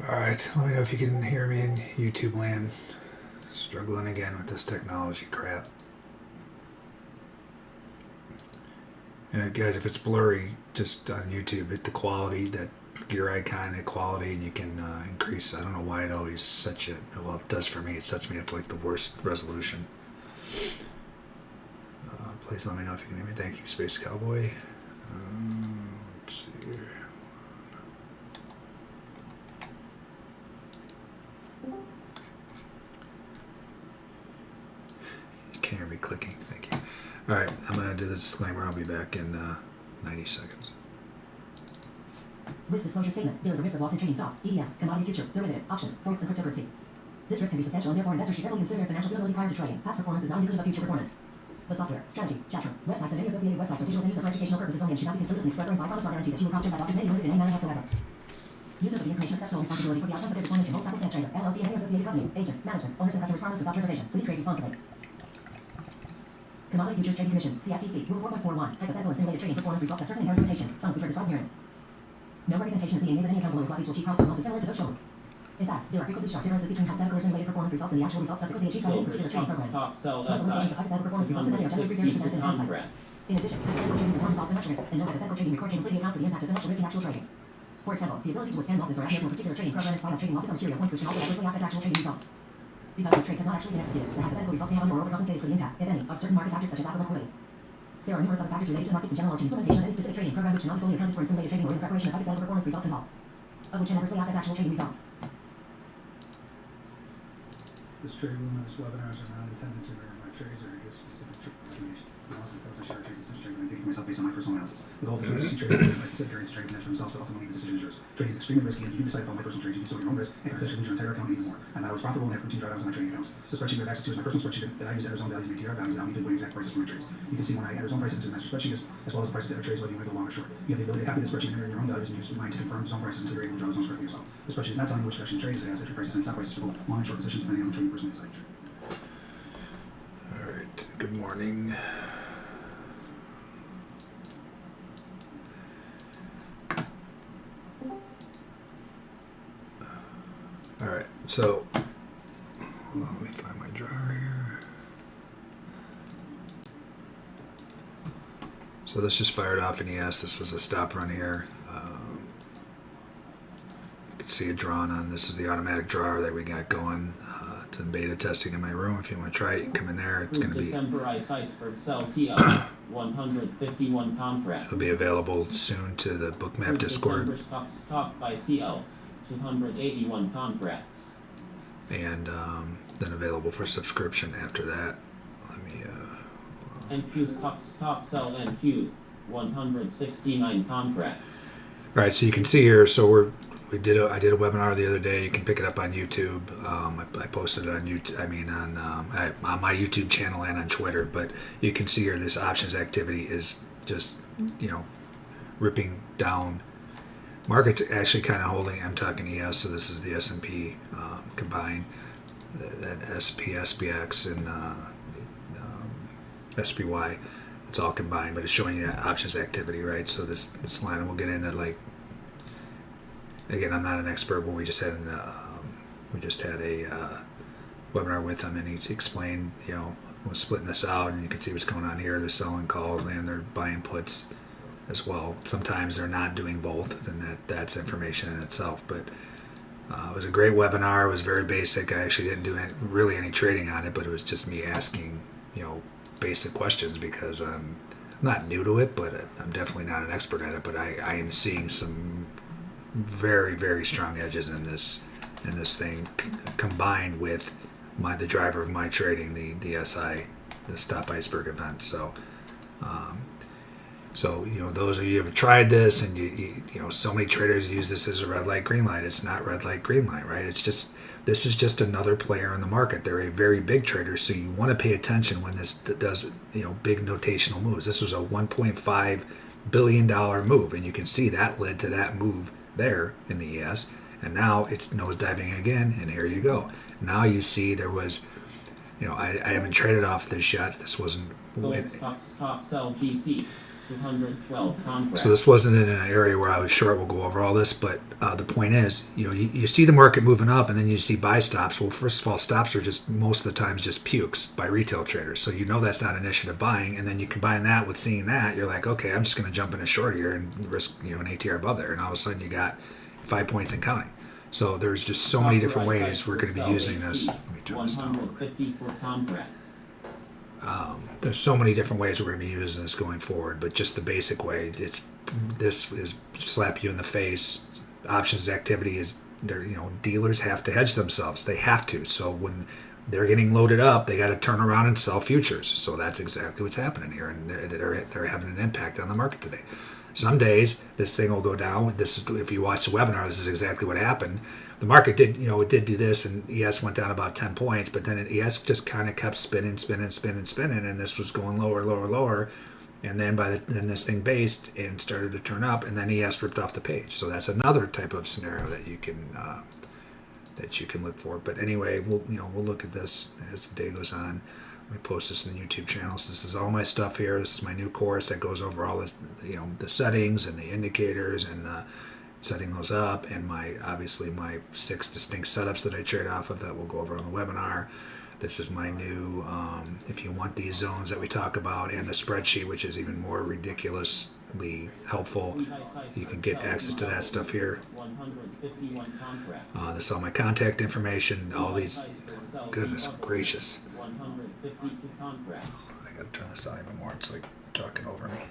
Alright, let me know if you can hear me in YouTube land. Struggling again with this technology crap. And guys, if it's blurry, just on YouTube, hit the quality, that gear icon, hit quality, and you can increase. I don't know why it always sets it. Well, it does for me. It sets me up to like the worst resolution. Please let me know if you can hear me. Thank you, Space Cowboy. Let's see here. Can't hear me clicking. Thank you. All right, I'm going to do the disclaimer. I'll be back in 90 seconds. Risk disclosure statement. There is a risk of loss in trading stocks, ETFs, commodity futures, derivatives, options, forex, and cryptocurrencies. This risk can be substantial, and therefore investors should carefully consider their financial stability prior to trading. Past performance is not indicative of future performance. The software, strategies, chat rooms, websites, and any associated websites or digital venues are for educational purposes only and should not be construed as an express or implied promise or guarantee that you will profit by losses made limited in any manner whatsoever. Users of the information accept full responsibility for the outcomes of their performance in most Apple Trader, LLC, and any associated companies, agents, management, owners, and customers harmless without preservation. Please trade responsibly. Commodity Futures Trading Commission, CFTC, Rule 4.41, hypothetical and simulated trading performance results have certain inherent limitations, some of which are described herein. No representation is being made that any account below is likely to achieve profits or losses similar to those shown. In fact, there are frequently sharp differences between hypothetical or simulated performance results and the actual results subsequently achieved by any particular trading program. One of the limitations of hypothetical performance results is that they are generally prepared to benefit the downside. In addition, hypothetical trading does not involve financial risk, and no hypothetical trading record can completely account for the impact of financial risk in actual trading. For example, the ability to withstand losses or apnea from a particular trading program in spite of trading losses are material points which can also adversely affect actual trading results. Because these trades have not actually been executed, the hypothetical results may have or overcompensated for the impact, if any, of certain market factors such as lack of liquidity. There are numerous other factors related to markets in general or to the implementation of any specific trading program which cannot be fully accounted for in simulated trading or in the preparation of hypothetical performance results involved, of which can adversely affect actual trading results. This trade room and this webinars are not intended to vary my trades or to give specific trade recommendations. The analysis tells I share trades and trades and I take to myself based on my personal analysis. The goal of the show is to trade by specific areas to trade and for themselves, but ultimately the decision is yours. Trading is extremely risky, and if you do decide to follow my personal trades, you do so at your own risk and could potentially lose your entire account and even more. And that I was profitable and have routine drawdowns on my trading accounts. The spreadsheet we have access to is my personal spreadsheet that I use to enter zone values and ATR values, and I'll need to weigh exact prices for my trades. You can see when I enter zone prices into the master spreadsheet as well as the prices to enter trades, whether you want to go long or short. You have the ability to copy the spreadsheet and enter in your own values and use mine to confirm zone prices until you're able to draw the zones correctly yourself. The spreadsheet is not telling you which direction to trade, it has entry prices and stop prices for both long and short positions depending on the trading person inside. All right, good morning. All right, so well, let me find my drawer here. So this just fired off an ES. This was a stop run here. You can see it drawn on. This is the automatic drawer that we got going. It's in beta testing in my room. If you want to try it, you can come in there. It's going to be December Iceberg sell CO 151 contracts. It'll be available soon to the Bookmap Discord. December stock by CO 281 contracts. And then available for subscription after that. Let me NQ stock sell NQ 169 contracts. All right, so you can see here. So I did a webinar the other day. You can pick it up on YouTube. I posted it on YouTube. I mean on my YouTube channel and on Twitter. But you can see here this options activity is just ripping down. Market's actually kind of holding. I'm talking ES, so this is the S&P combined, that S&P, SPX, and SPY. It's all combined, but it's showing you options activity, right? So this line, and we'll get into like. Again, I'm not an expert, but we just had a webinar with him, and he explained, was splitting this out, and you can see what's going on here. They're selling calls and they're buying puts as well. Sometimes they're not doing both, and that's information in itself. But It was a great webinar. It was very basic. I actually didn't do really any trading on it, but it was just me asking, basic questions because I'm not new to it, but I'm definitely not an expert at it. But I am seeing some very, very strong edges in this thing, combined with the driver of my trading, the SI, the Stop Iceberg event. So. Those of you who have tried this, and so many traders use this as a red light, green light. It's not red light, green light, right? This is just another player in the market. They're a very big trader, so you want to pay attention when this does, big notational moves. This was a $1.5 billion move, and you can see that led to that move there in the ES, and now it's nosediving again, and here you go. Now you see there was, I haven't traded off this yet. This wasn't. Stop sell GC. 212 contracts. So this wasn't in an area where I was short. We'll go over all this, but the point is, you see the market moving up, and then you see buy stops. Well, first of all, stops are just most of the times just pukes by retail traders. So that's not initiative buying, and then you combine that with seeing that, you're like, okay, I'm just going to jump in a short here and risk an ATR above there, and all of a sudden you got 5 points and counting. So there's just so many different ways we're going to be using this. Let me turn this down. 154 contracts. There's so many different ways we're going to be using this going forward, but just the basic way, this is slap you in the face. Options activity is, dealers have to hedge themselves. They have to. So when they're getting loaded up, they got to turn around and sell futures. So that's exactly what's happening here, and they're having an impact on the market today. Some days this thing will go down. If you watch the webinar, this is exactly what happened. The market did, it did do this, and ES went down about 10 points, but then ES just kind of kept spinning, and this was going lower, and then then this thing based and started to turn up, and then ES ripped off the page. So that's another type of scenario that you can look for. But anyway, we'll look at this as the day goes on. Let me post this in the YouTube channel. So this is all my stuff here. This is my new course that goes over all this, the settings and the indicators and setting those up, and my 6 distinct setups that I trade off of that we'll go over on the webinar. This is my new, if you want these zones that we talk about, and the spreadsheet, which is even more ridiculously helpful. You can get access to that stuff here. 151 contracts. This is all my contact information, all these, goodness gracious. 152 contracts. I gotta turn this down even more. It's like talking over me.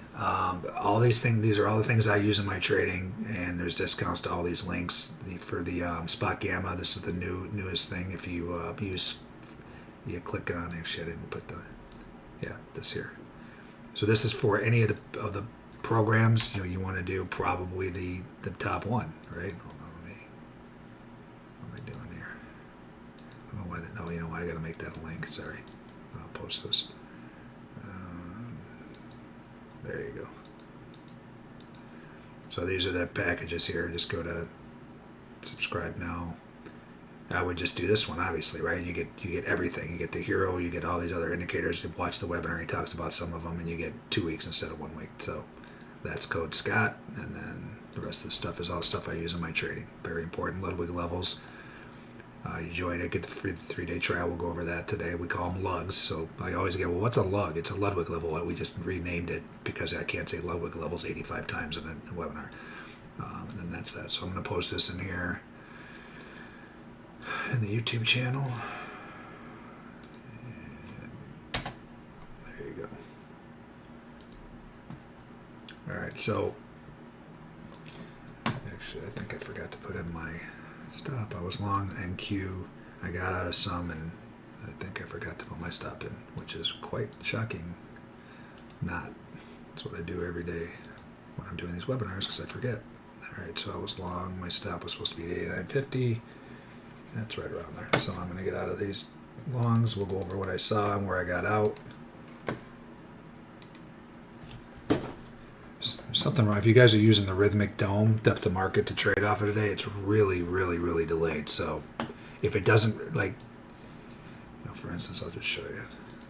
All these things, these are all the things I use in my trading, and there's discounts to all these links. For the spot gamma, this is the newest thing. If you you click on, actually I didn't put this here. So this is for any of the programs you want to do, probably the top one, right? Hold on, what am I doing here? I don't know why that. No, I gotta make that a link. Sorry, I'll post this. There you go. So these are the packages here. Just go to subscribe now. I would just do this one, obviously, right? You get everything. You get the hero. You get all these other indicators. You watch the webinar. He talks about some of them, and you get 2 weeks instead of 1 week. So that's code Scott, and then the rest of the stuff is all stuff I use in my trading. Very important. Ludwig levels. You join it, get the free 3-day trial. We'll go over that today. We call them lugs. So I always get, well, what's a lug? It's a Ludwig level. We just renamed it because I can't say Ludwig levels 85 times in a webinar. And that's that. So I'm going to post this in here in the YouTube channel. And there you go. All right. So actually, I think I forgot to put in my stop. I was long NQ. I got out of some, and I think I forgot to put my stop in, which is quite shocking. That's what I do every day when I'm doing these webinars, because I forget. All right, so I was long. My stop was supposed to be 89.50. That's right around there. So I'm going to get out of these longs. We'll go over what I saw and where I got out. Something wrong. If you guys are using the rhythmic dome depth of market to trade off of today, it's really, really, really delayed. So if it doesn't, for instance, I'll just show you.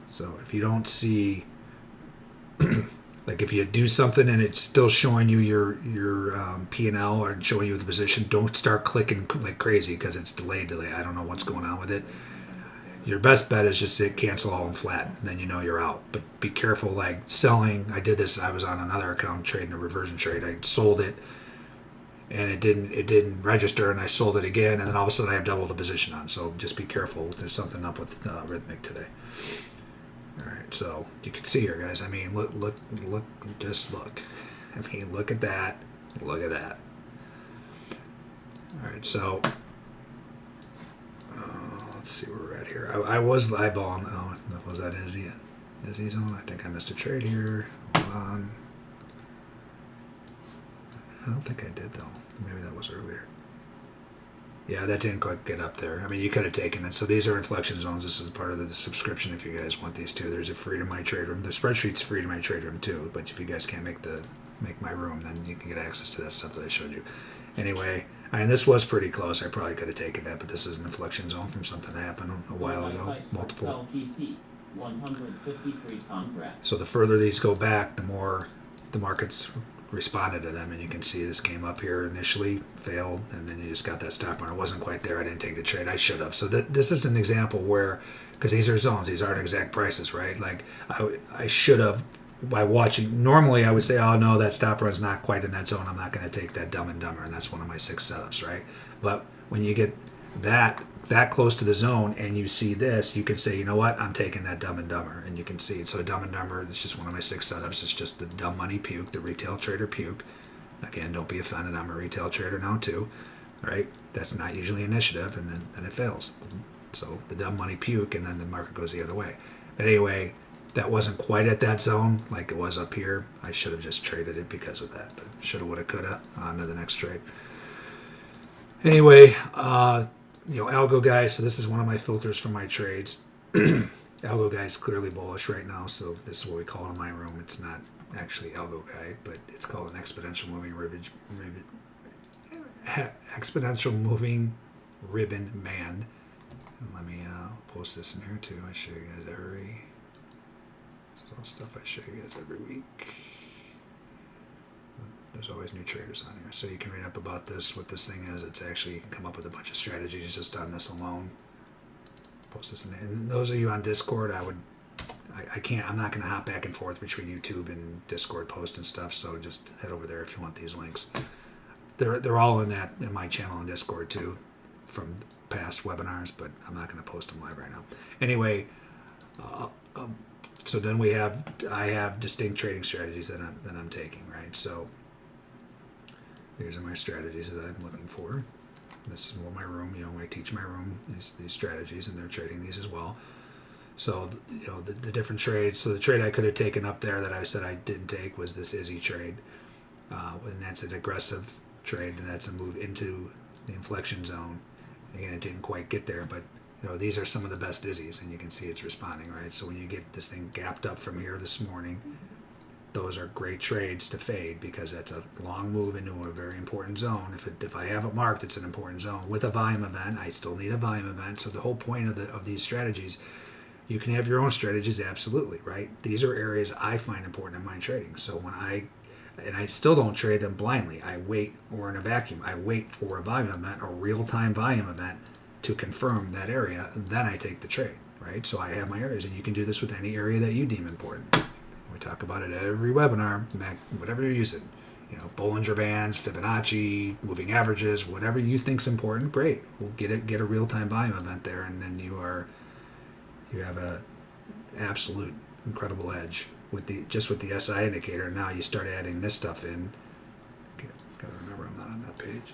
So if you don't see, if you do something and it's still showing you your P&L or showing you the position, don't start clicking like crazy because it's delayed. I don't know what's going on with it. Your best bet is just to cancel all and flat, and then you're out. But be careful, selling. I did this. I was on another account trading a reversion trade. I sold it, and it didn't register, and I sold it again, and then all of a sudden I have double the position on. So just be careful. There's something up with Rhythmic today. All right, so you can see here, guys. I mean, look, just look. I mean, look at that. Look at that. All right, so let's see where we're at here. I was eyeballing. Oh, was that Izzy zone? I think I missed a trade here. Hold on. I don't think I did though. Maybe that was earlier. Yeah, that didn't quite get up there. I mean, you could have taken it. So these are inflection zones. This is part of the subscription if you guys want these too. There's a free to my trade room. The spreadsheet's free to my trade room too. But if you guys can't make my room, then you can get access to that stuff that I showed you. Anyway, I mean, this was pretty close. I probably could have taken that, but this is an inflection zone from something that happened a while ago. Multiple. LTC, 153 contracts. So the further these go back, the more the markets responded to them, and you can see this came up here initially, failed, and then you just got that stop run. It wasn't quite there. I didn't take the trade. I should have. So this is an example where, because these are zones, these aren't exact prices, right? Like I should have, by watching. Normally I would say, oh no, that stop run's not quite in that zone. I'm not going to take that Dumb and Dumber, and that's one of my 6 setups, right? But when you get that close to the zone and you see this, you can say, you know what, I'm taking that Dumb and Dumber, and you can see it. So Dumb and Dumber, it's just one of my 6 setups. It's just the dumb money puke, the retail trader puke. Again, don't be offended, I'm a retail trader now too, right? That's not usually initiative, and then it fails. So the dumb money puke, and then the market goes the other way. But anyway, that wasn't quite at that zone like it was up here. I should have just traded it because of that, but shoulda, woulda, coulda. On to the next trade. Anyway, algo guys, so this is one of my filters for my trades. Algo guy is clearly bullish right now, so this is what we call it in my room. It's not actually algo guy, but it's called an exponential ribbon man. And let me post this in here too. I show you guys this is all stuff I show you guys every week. There's always new traders on here, so you can read up about this. What this thing is, it's actually, you can come up with a bunch of strategies just on this alone. Post this in there. And those of you on Discord, I'm not going to hop back and forth between YouTube and Discord post and stuff, so just head over there if you want these links. They're all in my channel on Discord too, from past webinars, but I'm not going to post them live right now. Anyway, so then I have distinct trading strategies that I'm taking, right? So these are my strategies that I'm looking for. This is what my room, I teach my room these strategies, and they're trading these as well. So, the different trades. So the trade I could have taken up there that I said I didn't take was this Izzy trade. And that's an aggressive trade, and that's a move into the inflection zone. Again, it didn't quite get there, but these are some of the best Izzies, and you can see it's responding, right? So when you get this thing gapped up from here this morning, those are great trades to fade, because that's a long move into a very important zone. If I have it marked, it's an important zone. With a volume event, I still need a volume event. So the whole point of these strategies, you can have your own strategies, absolutely, right? These are areas I find important in my trading. So I still don't trade them blindly. I wait, or in a vacuum, I wait for a volume event, a real-time volume event, to confirm that area, then I take the trade, right? So I have my areas, and you can do this with any area that you deem important. We talk about it every webinar, whatever you're using. Bollinger Bands, Fibonacci, moving averages, whatever you think's important, great. We'll get a real-time volume event there, and then you have a absolute incredible edge with the SI indicator. Now you start adding this stuff in. Gotta remember I'm not on that page.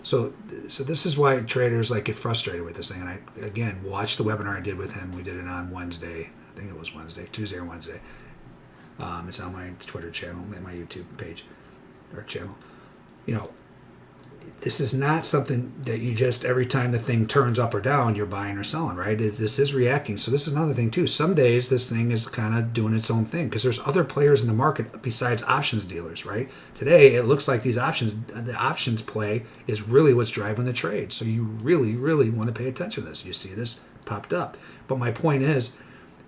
So this is why traders get frustrated with this thing. And I, again, watch the webinar I did with him. We did it on Wednesday. I think it was Tuesday or Wednesday. It's on my Twitter channel and my YouTube page or channel. This is not something that you just, every time the thing turns up or down, you're buying or selling, right? This is reacting. So this is another thing too. Some days this thing is kind of doing its own thing, because there's other players in the market besides options dealers, right? Today, it looks like the options play is really what's driving the trade. So you really, really want to pay attention to this. You see this popped up. But my point is,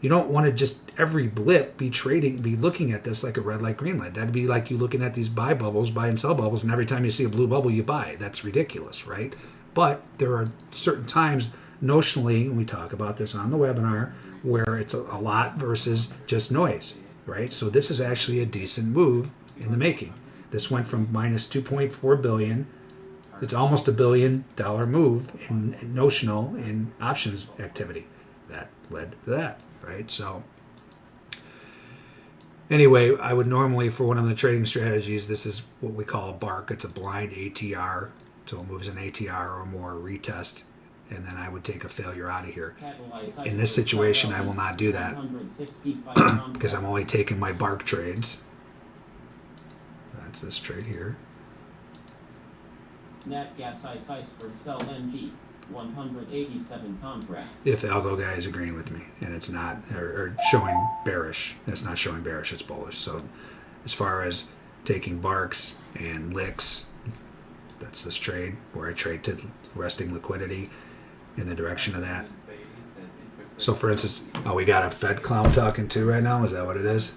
you don't want to just every blip be looking at this like a red light, green light. That'd be like you looking at these buy and sell bubbles, and every time you see a blue bubble, you buy. That's ridiculous, right? But there are certain times, notionally, and we talk about this on the webinar, where it's a lot versus just noise, right? So this is actually a decent move in the making. This went from minus 2.4 billion. It's almost $1 billion move in notional in options activity. That led to that, right? So anyway, I would normally, for one of the trading strategies, this is what we call a bark. It's a blind ATR. So it moves an ATR or more retest, and then I would take a failure out of here. In this situation, I will not do that because I'm only taking my bark trades. That's this trade here. Nat gas ice iceberg sell NG 187 contracts. If the algo guy is agreeing with me and it's not, or showing bearish, it's not showing bearish, it's bullish. So as far as taking barks and licks, that's this trade where I trade to resting liquidity in the direction of that. So for instance, oh, we got a Fed clown talking too right now. Is that what it is?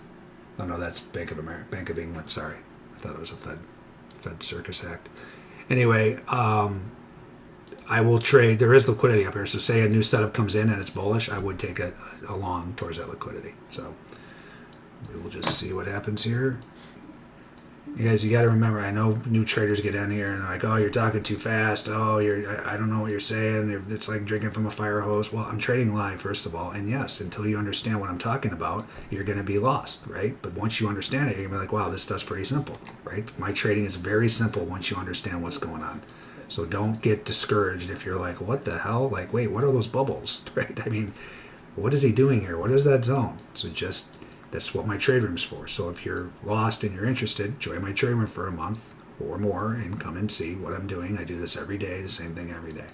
Oh no, that's Bank of America, Bank of England. Sorry, I thought it was a Fed circus act. Anyway, I will trade. There is liquidity up here. So say a new setup comes in and it's bullish, I would take a long towards that liquidity. So we will just see what happens here. You guys, you got to remember, I know new traders get in here and they're like, oh, you're talking too fast. Oh, I don't know what you're saying. It's like drinking from a fire hose. Well, I'm trading live, first of all. And yes, until you understand what I'm talking about, you're going to be lost, right? But once you understand it, you're going to be like, wow, this stuff's pretty simple, right? My trading is very simple once you understand what's going on. So don't get discouraged if you're like, what the hell? Like, wait, what are those bubbles, right? I mean, what is he doing here? What is that zone? So just... that's what my trade room's for. So if you're lost and you're interested, join my trade room for a month or more and come and see what I'm doing. I do this every day, the same thing every day.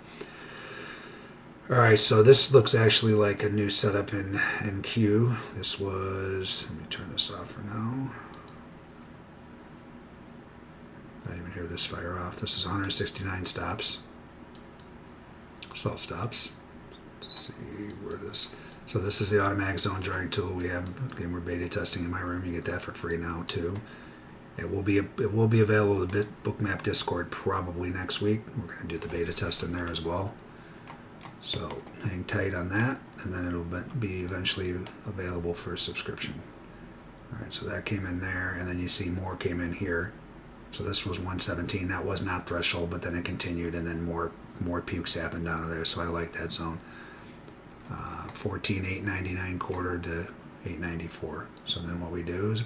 All right, so this looks actually like a new setup in Q. This was, let me turn this off for now. I didn't even hear this fire off. This is 169 stops. Salt stops. Let's see where this... So this is the automatic zone drawing tool we have. Again, we're beta testing in my room. You get that for free now too. It will be available to Bookmap Discord probably next week. We're going to do the beta test in there as well. So hang tight on that, and then it'll be eventually available for subscription. All right, so that came in there, and then you see more came in here. So this was 117. That was not threshold, but then it continued, and then more pukes happened down there. So I like that zone. 14,899 quarter to 894. So then what we do is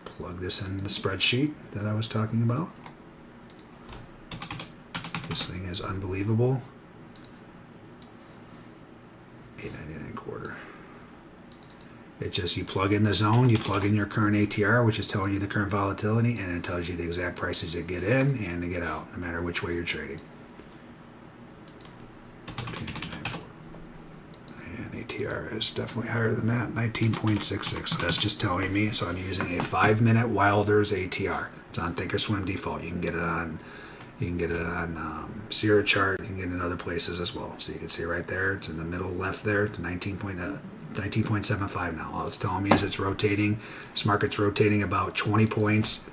plug this in the spreadsheet that I was talking about. This thing is unbelievable. 899 quarter. It just, you plug in the zone, you plug in your current ATR, which is telling you the current volatility, and it tells you the exact prices to get in and to get out, no matter which way you're trading. ATR is definitely higher than that, 19.66. So that's just telling me. So I'm using a 5-minute Wilders ATR. It's on Thinkorswim default. You can get it on Sierra chart. You can get it in other places as well. So you can see right there. It's in the middle left there. It's 19.75 now. All it's telling me is it's rotating. This market's rotating about 20 points,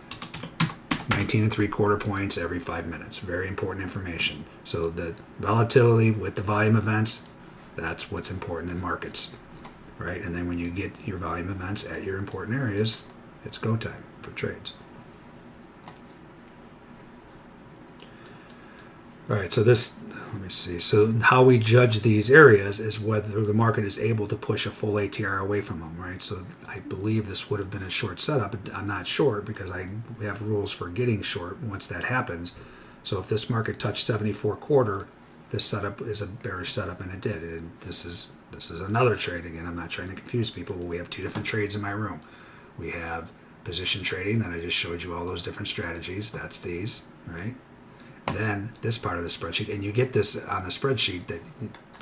19.75 points every 5 minutes. Very important information. So the volatility with the volume events, that's what's important in markets, right? And then when you get your volume events at your important areas, it's go time for trades. All right, so this, let me see. So how we judge these areas is whether the market is able to push a full ATR away from them, right? So I believe this would have been a short setup. I'm not short because we have rules for getting short once that happens. So if this market touched 74 quarter, this setup is a bearish setup, and it did. And this is another trade. Again, I'm not trying to confuse people, but we have two different trades in my room. We have position trading that I just showed you all those different strategies. That's these, right? Then this part of the spreadsheet, and you get this on the spreadsheet that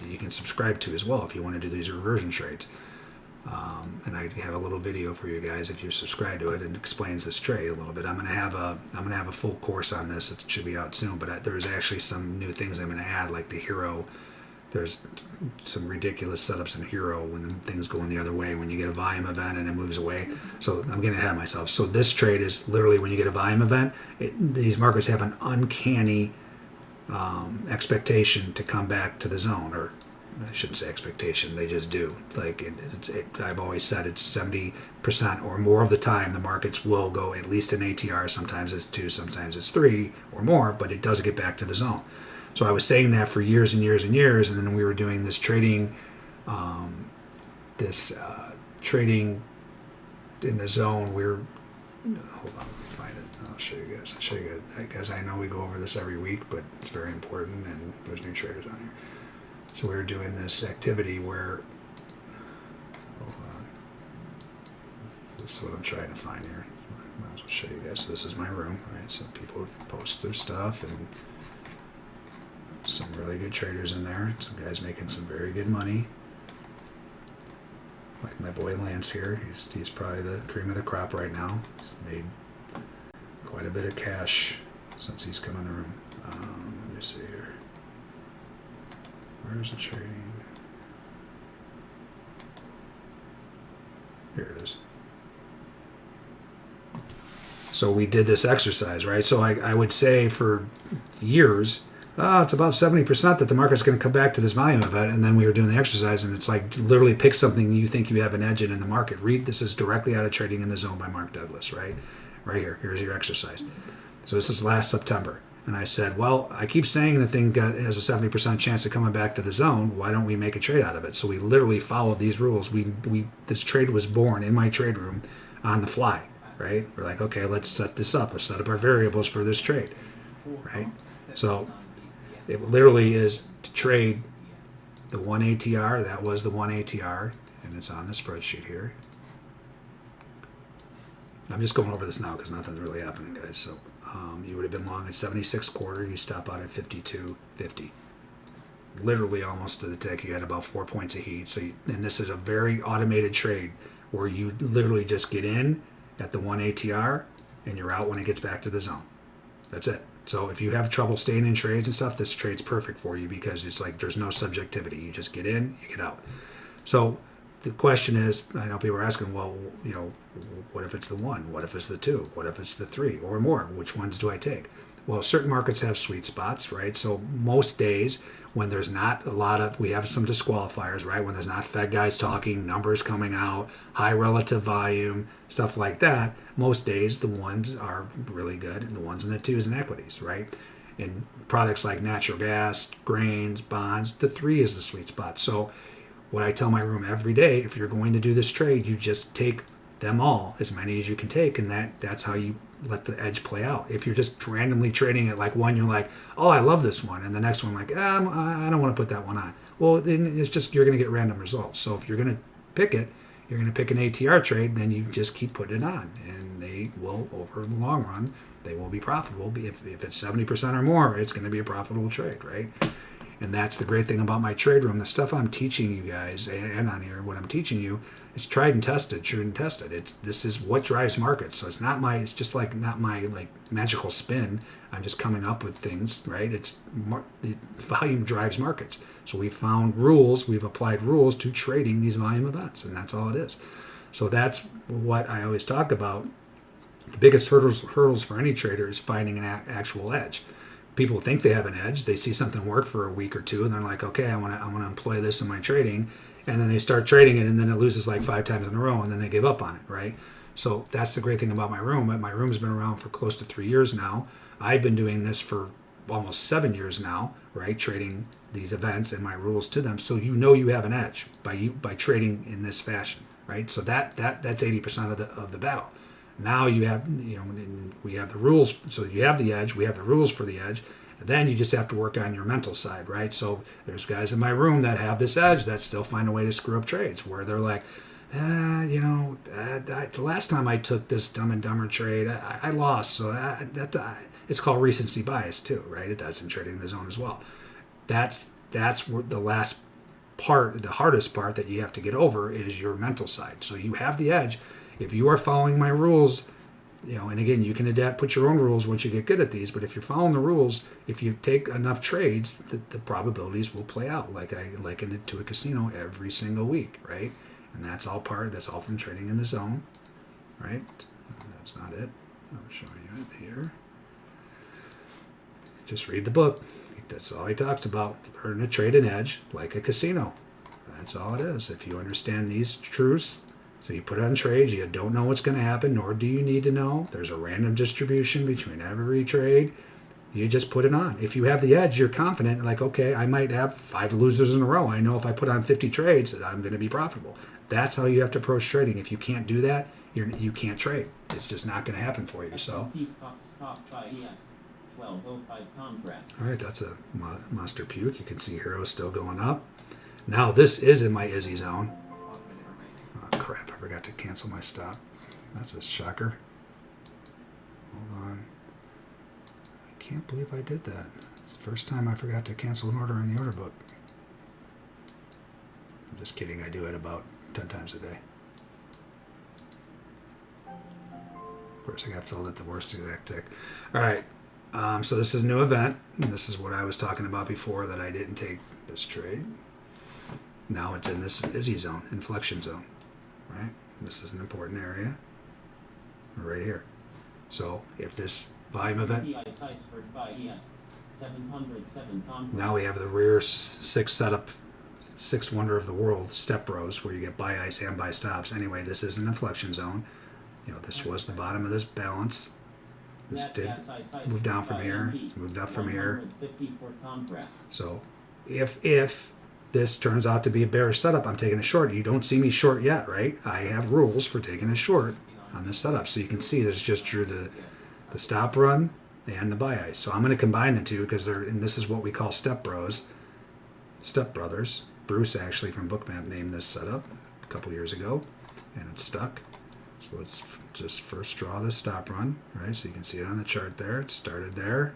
you can subscribe to as well if you want to do these reversion trades. And I have a little video for you guys if you subscribe to it, and explains this trade a little bit. I'm gonna have a full course on this. It should be out soon, but there's actually some new things I'm gonna add, like the hero. There's some ridiculous setups in hero when things go in the other way, when you get a volume event and it moves away. So I'm getting ahead of myself. So this trade is literally when you get a volume event, these markets have an uncanny expectation to come back to the zone, or I shouldn't say expectation, they just do. Like I've always said it's 70% or more of the time the markets will go at least an ATR. Sometimes it's 2, sometimes it's 3 or more, but it does get back to the zone. So I was saying that for years and years and years, and then we were doing this trading, trading in the zone. Hold on, let me find it. I'll show you guys. I know we go over this every week, but it's very important, and there's new traders on here. So we were doing this activity where, hold on, this is what I'm trying to find here. I might as well show you guys. So this is my room, right? So people post their stuff, and some really good traders in there. Some guys making some very good money. Like my boy Lance here, he's probably the cream of the crop right now. He's made quite a bit of cash since he's come in the room. Let me see here. Where's the trading? Here it is. So we did this exercise, right? So I would say for years, it's about 70% that the market's going to come back to this volume event, and then we were doing the exercise, and it's like literally pick something you think you have an edge in the market. Read, this is directly out of Trading in the Zone by Mark Douglas, right? Right here. Here's your exercise. So this is last September. And I said, well, I keep saying the thing has a 70% chance of coming back to the zone. Why don't we make a trade out of it? So we literally followed these rules. This trade was born in my trade room on the fly, right? We're like, okay, let's set this up. Let's set up our variables for this trade, right? So it literally is to trade the 1 ATR. That was the 1 ATR, and it's on the spreadsheet here. I'm just going over this now because nothing's really happening, guys. So you would have been long at 76.25. You stop out at 52.50. Literally almost to the tick. You had about 4 points of heat. And this is a very automated trade where you literally just get in at the 1 ATR and you're out when it gets back to the zone. That's it. So if you have trouble staying in trades and stuff, this trade's perfect for you because it's like there's no subjectivity. You just get in, you get out. So the question is, I know people are asking, well, you know, what if it's the 1? What if it's the 2? What if it's the 3 or more? Which ones do I take? Well, certain markets have sweet spots, right? So most days when there's not a lot of, we have some disqualifiers, right? When there's not Fed guys talking, numbers coming out, high relative volume, stuff like that, most days the 1s are really good and the 1s and the 2s and equities, right? In products like natural gas, grains, bonds, the 3 is the sweet spot. So what I tell my room every day, if you're going to do this trade, you just take them all, as many as you can take, and that's how you let the edge play out. If you're just randomly trading at like one, you're like, oh, I love this one, and the next one, like, I don't want to put that one on. Well, then it's just, you're going to get random results. So if you're going to pick it, you're going to pick an ATR trade, then you just keep putting it on, and they will, over the long run, they will be profitable. If it's 70% or more, it's going to be a profitable trade, right? And that's the great thing about my trade room. The stuff I'm teaching you guys, and on here, what I'm teaching you, is tried and tested, true and tested. This is what drives markets. So it's just like not my like magical spin. I'm just coming up with things, right? The volume drives markets. So we've found rules, we've applied rules to trading these volume events, and that's all it is. So that's what I always talk about. The biggest hurdles for any trader is finding an actual edge. People think they have an edge. They see something work for a week or two, and they're like, okay, I want to employ this in my trading. And then they start trading it, and then it loses like 5 times in a row, and then they give up on it, right? So that's the great thing about my room. My room's been around for close to 3 years now. I've been doing this for almost 7 years now, right? Trading these events and my rules to them. So you know you have an edge by trading in this fashion, right? So that's 80% of the battle. Now you have, we have the rules. So you have the edge. We have the rules for the edge. And then you just have to work on your mental side, right? So there's guys in my room that have this edge that still find a way to screw up trades where they're like, the last time I took this Dumb and Dumber trade, I lost. So it's called recency bias too, right? It does in Trading in the Zone as well. That's where the last part, the hardest part that you have to get over is your mental side. So you have the edge. If you are following my rules, and again, you can adapt, put your own rules once you get good at these, but if you're following the rules, if you take enough trades, the probabilities will play out like I liken it to a casino every single week, right? And that's all from Trading in the Zone, right? That's not it. I'm showing you it here. Just read the book. That's all he talks about. Learn to trade an edge like a casino. That's all it is. If you understand these truths, so you put it on trades, you don't know what's going to happen, nor do you need to know. There's a random distribution between every trade. You just put it on. If you have the edge, you're confident, like, okay, I might have 5 losers in a row. I know if I put on 50 trades, I'm going to be profitable. That's how you have to approach trading. If you can't do that, you can't trade. It's just not going to happen for you. So, S&P stocks stopped by ES 1205 contract. all right, that's a monster puke. You can see Hero still going up. Now this is in my Izzy zone. Oh crap! I forgot to cancel my stop. That's a shocker. Hold on. I can't believe I did that. It's the first time I forgot to cancel an order in the order book. I'm just kidding. I do it about 10 times a day. Of course, I got filled at the worst exact tick. All right. So this is a new event. And this is what I was talking about before that I didn't take this trade. Now it's in this Izzy zone, inflection zone, right? This is an important area right here. So if this volume event, Iceberg by ES 707 contract. now we have the rear 6 setup, 6 wonder of the world step rows where you get buy ice and buy stops. Anyway, this is an inflection zone. You know, this was the bottom of this balance. This did move down from here, it's moved up from here. 154 contracts. So if this turns out to be a bearish setup, I'm taking a short. You don't see me short yet, right? I have rules for taking a short on this setup. So you can see there's just drew the stop run and the buy ice. So I'm going to combine the two because and this is what we call step brothers. Bruce actually from Bookmap named this setup a couple years ago, and it's stuck. So let's just first draw the stop run, right? So you can see it on the chart there. It started there.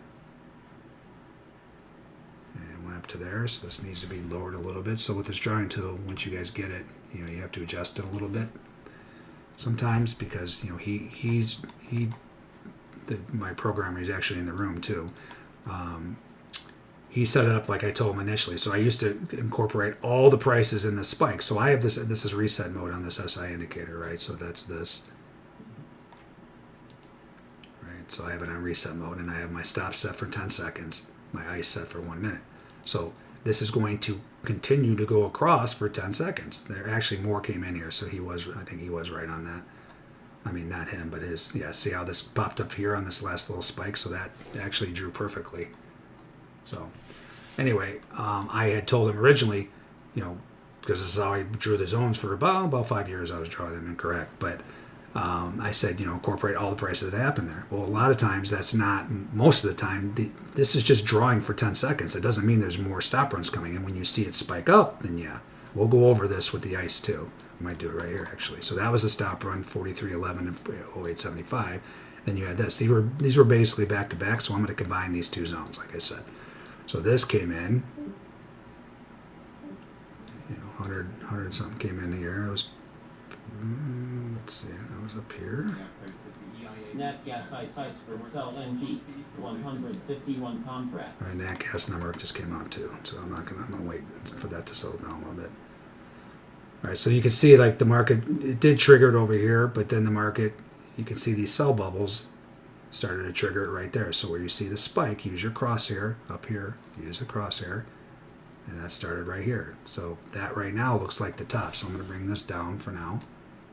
And went up to there, so this needs to be lowered a little bit. So with this drawing tool, once you guys get it, you know, you have to adjust it a little bit sometimes because, you know, my programmer is actually in the room too. He set it up like I told him initially. So I used to incorporate all the prices in the spike. So I have this is reset mode on this SI indicator, right? So that's this. Right, so I have it on reset mode and I have my stop set for 10 seconds. My ice set for 1 minute. So this is going to continue to go across for 10 seconds. There actually more came in here, so I think he was right on that. I mean, not him, but his, yeah, see how this popped up here on this last little spike? So that actually drew perfectly. So anyway, I had told him originally, you know, because this is how I drew the zones for about 5 years, I was drawing them incorrect, but I said, you know, incorporate all the prices that happen there. Well, a lot of times that's not, most of the time, this is just drawing for 10 seconds. It doesn't mean there's more stop runs coming in. When you see it spike up, then yeah, we'll go over this with the ice too. We might do it right here actually. So that was the stop run, 43.11 and 08.75. Then you had this. These were basically back to back, so I'm going to combine these two zones, like I said. So this came in, you know, 100 something came in here. It was, let's see, that was up here. Nat gas iceberg sell NG 151 contracts. All right, nat gas number just came out too, so I'm gonna wait for that to settle down a little bit. All right, so you can see like the market, it did trigger it over here, but then the market, you can see these sell bubbles started to trigger it right there. So where you see the spike, use your crosshair up here, use the crosshair, and that started right here. So that right now looks like the top. So I'm going to bring this down for now.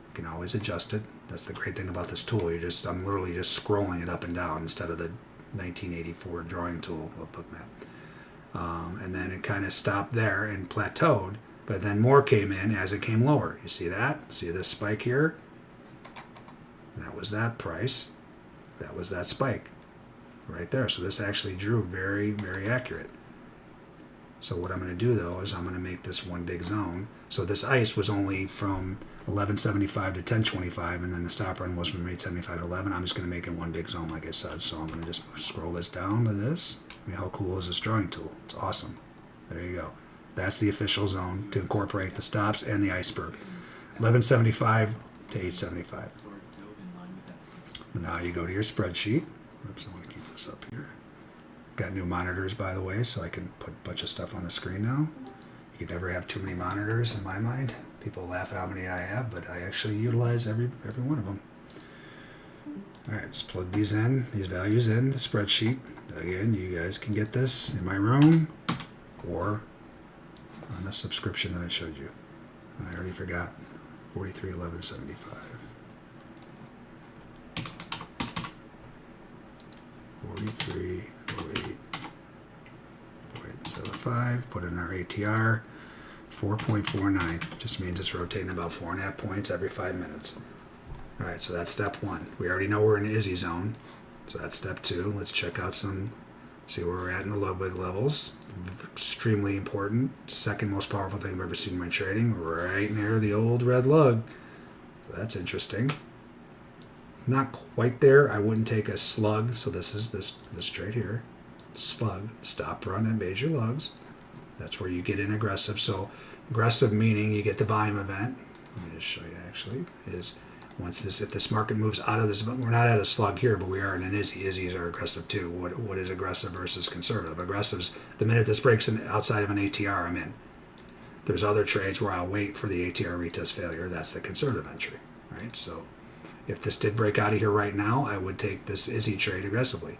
You can always adjust it. That's the great thing about this tool. I'm literally just scrolling it up and down instead of the 1984 drawing tool of Bookmap. And then it kind of stopped there and plateaued, but then more came in as it came lower. You see that? See this spike here? That was that price. That was that spike right there. So this actually drew very, very accurate. So what I'm going to do though is I'm going to make this one big zone. So this ice was only from 1175 to 1025, and then the stop run was from 875 to 11. I'm just going to make it one big zone, like I said. So I'm going to just scroll this down to this. I mean, how cool is this drawing tool? It's awesome. There you go. That's the official zone to incorporate the stops and the iceberg. 1175 to 875. Now you go to your spreadsheet. Oops, I want to keep this up here. Got new monitors, by the way, so I can put a bunch of stuff on the screen now. You can never have too many monitors in my mind. People laugh at how many I have, but I actually utilize every one of them. All right, let's plug these values in the spreadsheet. Again, you guys can get this in my room or on the subscription that I showed you. I already forgot. 43.11.75. 43.08.75. Put in our ATR. 4.49. Just means it's rotating about 4.5 points every 5 minutes. All right, so that's step one. We already know we're in the Izzy zone. So that's step two. Let's check out see where we're at in the Ludwig levels. Extremely important. Second most powerful thing I've ever seen in my trading. Right near the old red lug. So that's interesting. Not quite there. I wouldn't take a slug. So this is this trade here. Slug. Stop run at major lugs. That's where you get in aggressive. So aggressive meaning you get the volume event. Let me just show you actually. If this market moves out of this, we're not at a slug here, but we are in an Izzy. Izzy's are aggressive too. What is aggressive versus conservative? Aggressive's the minute this breaks outside of an ATR, I'm in. There's other trades where I'll wait for the ATR retest failure. That's the conservative entry, right? So if this did break out of here right now, I would take this Izzy trade aggressively.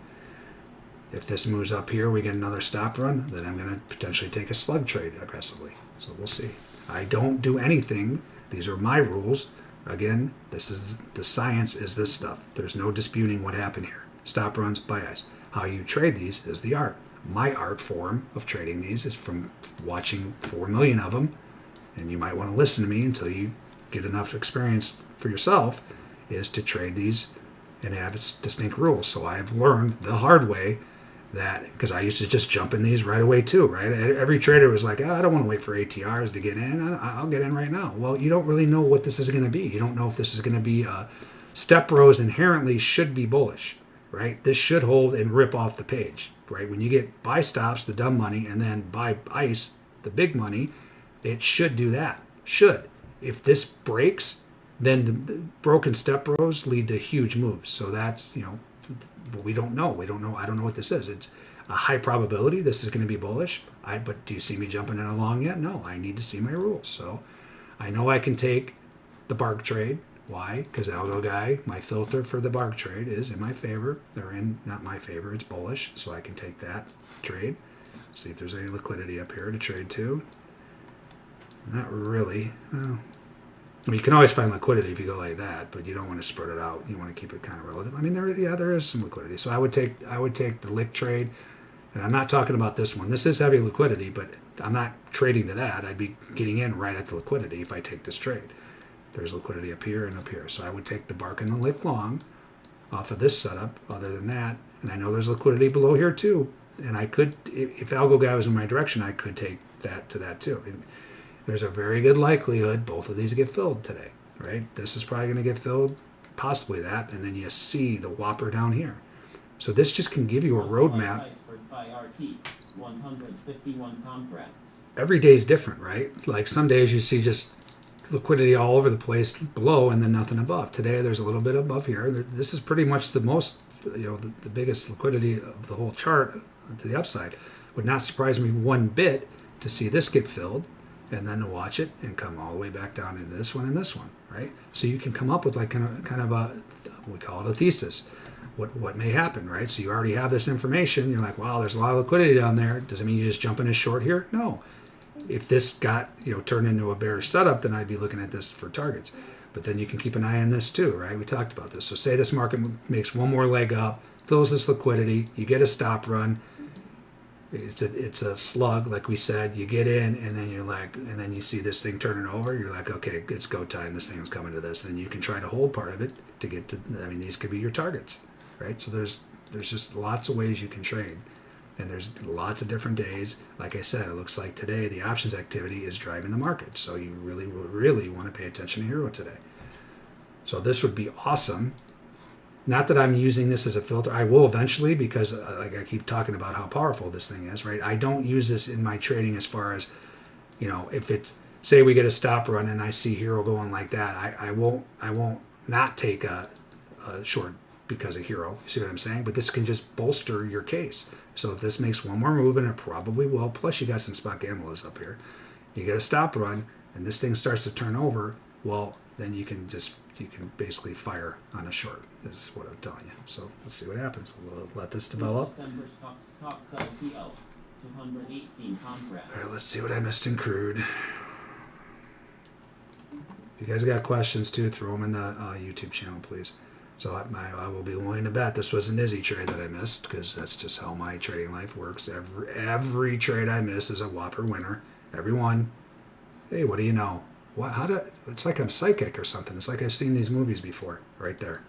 If this moves up here, we get another stop run, then I'm going to potentially take a slug trade aggressively. So we'll see. I don't do anything. These are my rules. Again, the science is this stuff. There's no disputing what happened here. Stop runs, buy ice. How you trade these is the art. My art form of trading these is from watching 4 million of them, and you might want to listen to me until you get enough experience for yourself, is to trade these and have its distinct rules. So I've learned the hard way that, because I used to just jump in these right away too, right? Every trader was like, I don't want to wait for ATRs to get in. I'll get in right now. Well, you don't really know what this is going to be. You don't know if this is going to be step rows inherently should be bullish, right? This should hold and rip off the page, right? When you get buy stops, the dumb money, and then buy ice, the big money, it should do that. Should. If this breaks, then the broken step rows lead to huge moves. So that's, but we don't know. I don't know what this is. It's a high probability this is going to be bullish. But do you see me jumping in along yet? No, I need to see my rules. So I know I can take the bark trade. Why? Because Algo Guy, my filter for the bark trade is in my favor. Not my favor, it's bullish. So I can take that trade. See if there's any liquidity up here to trade to. Not really. Well, you can always find liquidity if you go like that, but you don't want to spread it out. You want to keep it kind of relative. I mean, there is some liquidity. So I would take the lick trade, and I'm not talking about this one. This is heavy liquidity, but I'm not trading to that. I'd be getting in right at the liquidity if I take this trade. There's liquidity up here and up here. So I would take the bark and the lick long off of this setup. Other than that, and I know there's liquidity below here too. And I could, if Algo Guy was in my direction, I could take that to that too. There's a very good likelihood both of these get filled today, right? This is probably going to get filled, possibly that, and then you see the whopper down here. So this just can give you a roadmap. By RT, 151 contracts. Every day is different, right? Like some days you see just liquidity all over the place below and then nothing above. Today there's a little bit above here. This is pretty much the most, the biggest liquidity of the whole chart to the upside. Would not surprise me one bit to see this get filled, and then to watch it and come all the way back down into this one and this one, right? So you can come up with like kind of a, we call it a thesis, what may happen, right? So you already have this information. You're like, wow, there's a lot of liquidity down there. Does it mean you just jump in as short here? No. If this got turned into a bearish setup, then I'd be looking at this for targets. But then you can keep an eye on this too, right? We talked about this. So say this market makes one more leg up, fills this liquidity, you get a stop run. It's a slug, like we said. You get in, and then you're like, and then you see this thing turning over. You're like, okay, it's go time. This thing's coming to this, and you can try to hold part of it to get to. I mean, these could be your targets, right? So there's just lots of ways you can trade, and there's lots of different days. Like I said, it looks like today the options activity is driving the market. So you really want to pay attention to Hero today. So this would be awesome. Not that I'm using this as a filter. I will eventually, because like I keep talking about how powerful this thing is, right? I don't use this in my trading as far as, if it's, say we get a stop run and I see Hero going like that, I won't not take a short because of Hero. You see what I'm saying? But this can just bolster your case. So if this makes one more move, and it probably will, plus you got some spot gamblers up here, you get a stop run and this thing starts to turn over, well, then you can basically fire on a short. This is what I'm telling you. So let's see what happens. We'll let this develop. December stock sell CL 218 contract. All right, let's see what I missed in crude. If you guys got questions too, throw them in the YouTube channel, please. So I will be willing to bet this was an Izzy trade that I missed, because that's just how my trading life works. Every trade I miss is a whopper winner. Every one. Hey, what do you know? It's like I'm psychic or something. It's like I've seen these movies before. Right there.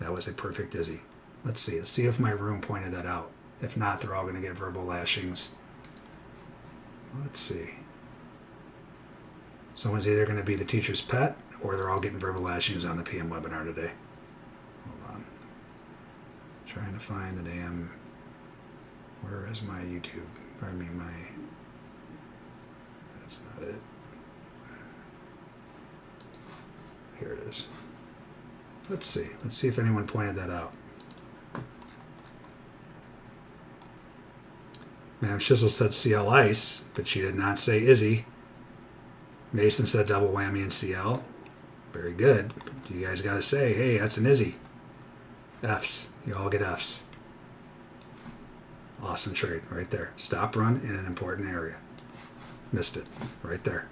That was a perfect Izzy. Let's see if my room pointed that out. If not, they're all going to get verbal lashings. Let's see. Someone's either going to be the teacher's pet, or they're all getting verbal lashings on the PM webinar today. Hold on. Trying to find the damn... Where is my YouTube? Pardon me, That's not it. Here it is. Let's see if anyone pointed that out. Madam Shizzle said CL Ice, but she did not say Izzy. Mason said double whammy in CL. Very good. But you guys got to say, hey, that's an Izzy. Fs. You all get Fs. Awesome trade right there. Stop run in an important area. Missed it right there.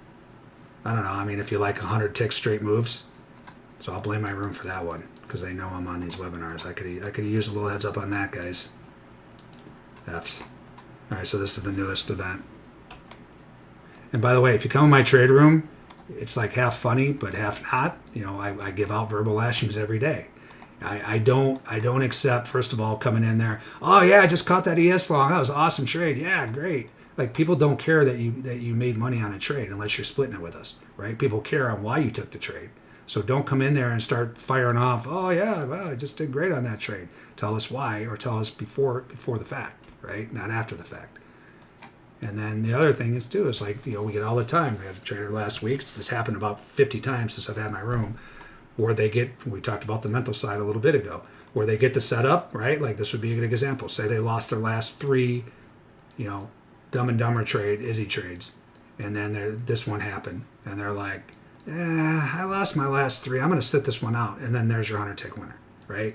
I don't know. I mean, if you like 100 tick straight moves, so I'll blame my room for that one, because they know I'm on these webinars. I could have used a little heads up on that, guys. Fs. All right, so this is the newest event. And by the way, if you come in my trade room, it's like half funny but half not. You know, I give out verbal lashings every day. I don't accept, first of all, coming in there, oh yeah, I just caught that ES long. That was an awesome trade. Yeah, great. Like, people don't care that you made money on a trade unless you're splitting it with us, right? People care on why you took the trade. So don't come in there and start firing off, oh yeah, well, I just did great on that trade. Tell us why, or tell us before the fact, right? Not after the fact. And then the other thing is too, is like, you know, we get all the time. We had a trader last week. This happened about 50 times since I've had my room, where we talked about the mental side a little bit ago, where they get the setup, right? Like, this would be a good example. Say they lost their last 3, you know, Dumb and Dumber Izzy trades, and then this one happened, and they're like, I lost my last 3. I'm going to sit this one out, and then there's your 100 tick winner, right?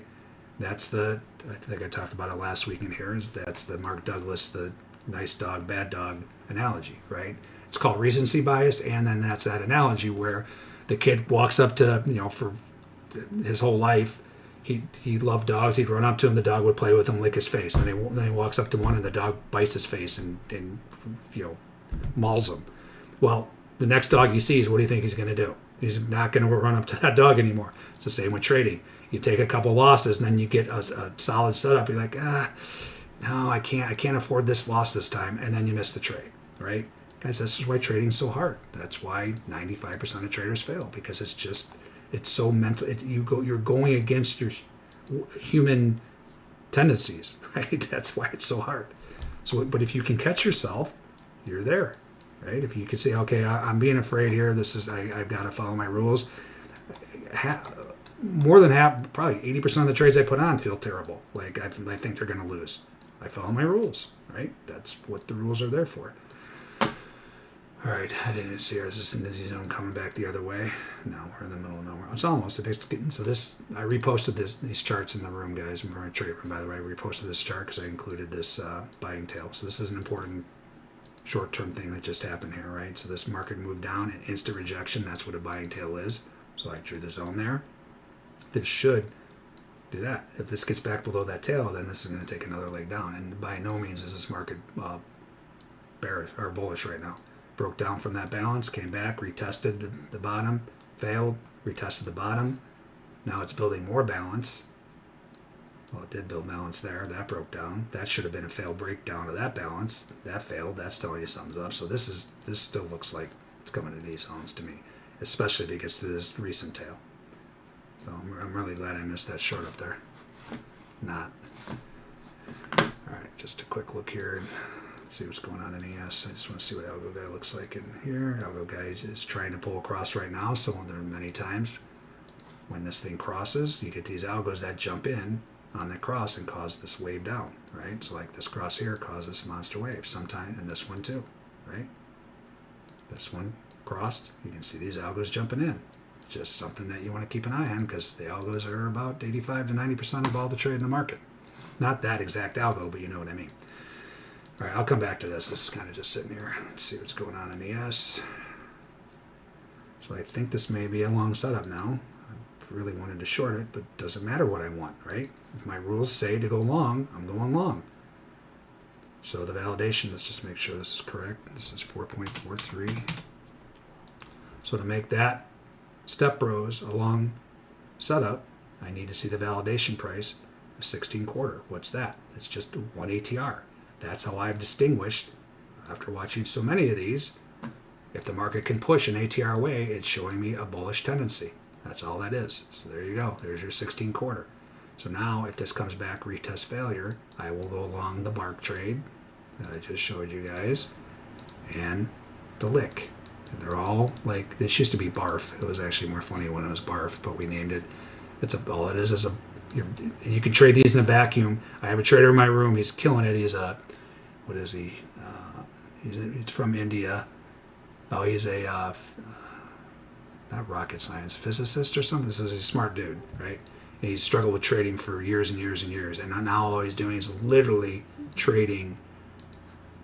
I think I talked about it last week in here. That's the Mark Douglas, the nice dog, bad dog analogy, right? It's called recency bias, and then that's that analogy where the kid walks up to, you know, for his whole life, he loved dogs. He'd run up to him, the dog would play with him, lick his face. Then he walks up to one, and the dog bites his face and you know, mauls him. Well, the next dog he sees, what do you think he's going to do? He's not going to run up to that dog anymore. It's the same with trading. You take a couple losses, and then you get a solid setup. You're like, no, I can't afford this loss this time, and then you miss the trade, right? Guys, this is why trading's so hard. That's why 95% of traders fail, because it's so mental. You're going against your human tendencies, right? That's why it's so hard. So, but if you can catch yourself, you're there, right? If you can say, okay, I'm being afraid here. I've got to follow my rules. More than half, probably 80% of the trades I put on feel terrible. Like, I think they're going to lose. I follow my rules, right? That's what the rules are there for. All right, I didn't see her. Is this an Izzy zone coming back the other way? No, we're in the middle of nowhere. It's almost. So I reposted these charts in the room, guys. I'm in trade room, by the way. I reposted this chart because I included this buying tail. So this is an important short-term thing that just happened here, right? So this market moved down, and instant rejection. That's what a buying tail is. So I drew the zone there. This should do that. If this gets back below that tail, then this is going to take another leg down. And by no means is this market bearish or bullish right now. Broke down from that balance, came back, retested the bottom, failed, retested the bottom. Now it's building more balance. Well, it did build balance there. That broke down. That should have been a failed breakdown of that balance. That failed. That's telling you something's up. So this still looks like it's coming to these zones to me, especially if it gets to this recent tail. So I'm really glad I missed that short up there. Not. All right, just a quick look here and see what's going on in ES. I just want to see what Algo Guy looks like in here. Algo Guy is trying to pull across right now, so there are many times when this thing crosses, you get these algos that jump in on the cross and cause this wave down, right? So like this cross here causes this monster wave sometime, and this one too, right? This one crossed, you can see these algos jumping in. just something that you want to keep an eye on because the algos are about 85 to 90% of all the trade in the market. Not that exact algo, but you know what I mean. All right, I'll come back to this. This is kind of just sitting here. Let's see what's going on in ES. So I think this may be a long setup now. I really wanted to short it, but it doesn't matter what I want, right? If my rules say to go long, I'm going long. So the validation, let's just make sure this is correct. This is 4.43. So to make that step rows a long setup, I need to see the validation price of 16 quarter. What's that? It's just one ATR. That's how I've distinguished, after watching so many of these, if the market can push an ATR away, it's showing me a bullish tendency. That's all that is. So there you go. There's your 16 quarter. So now if this comes back retest failure, I will go along the bark trade that I just showed you guys and the lick. And they're all like, this used to be barf. It was actually more funny when it was barf, but we named it. All it is a, you can trade these in a vacuum. I have a trader in my room. He's killing it. He's a, what is he? He's from India. Oh, he's a, not rocket science, physicist or something. This is a smart dude, right? And he's struggled with trading for years and years and years. And now all he's doing is literally trading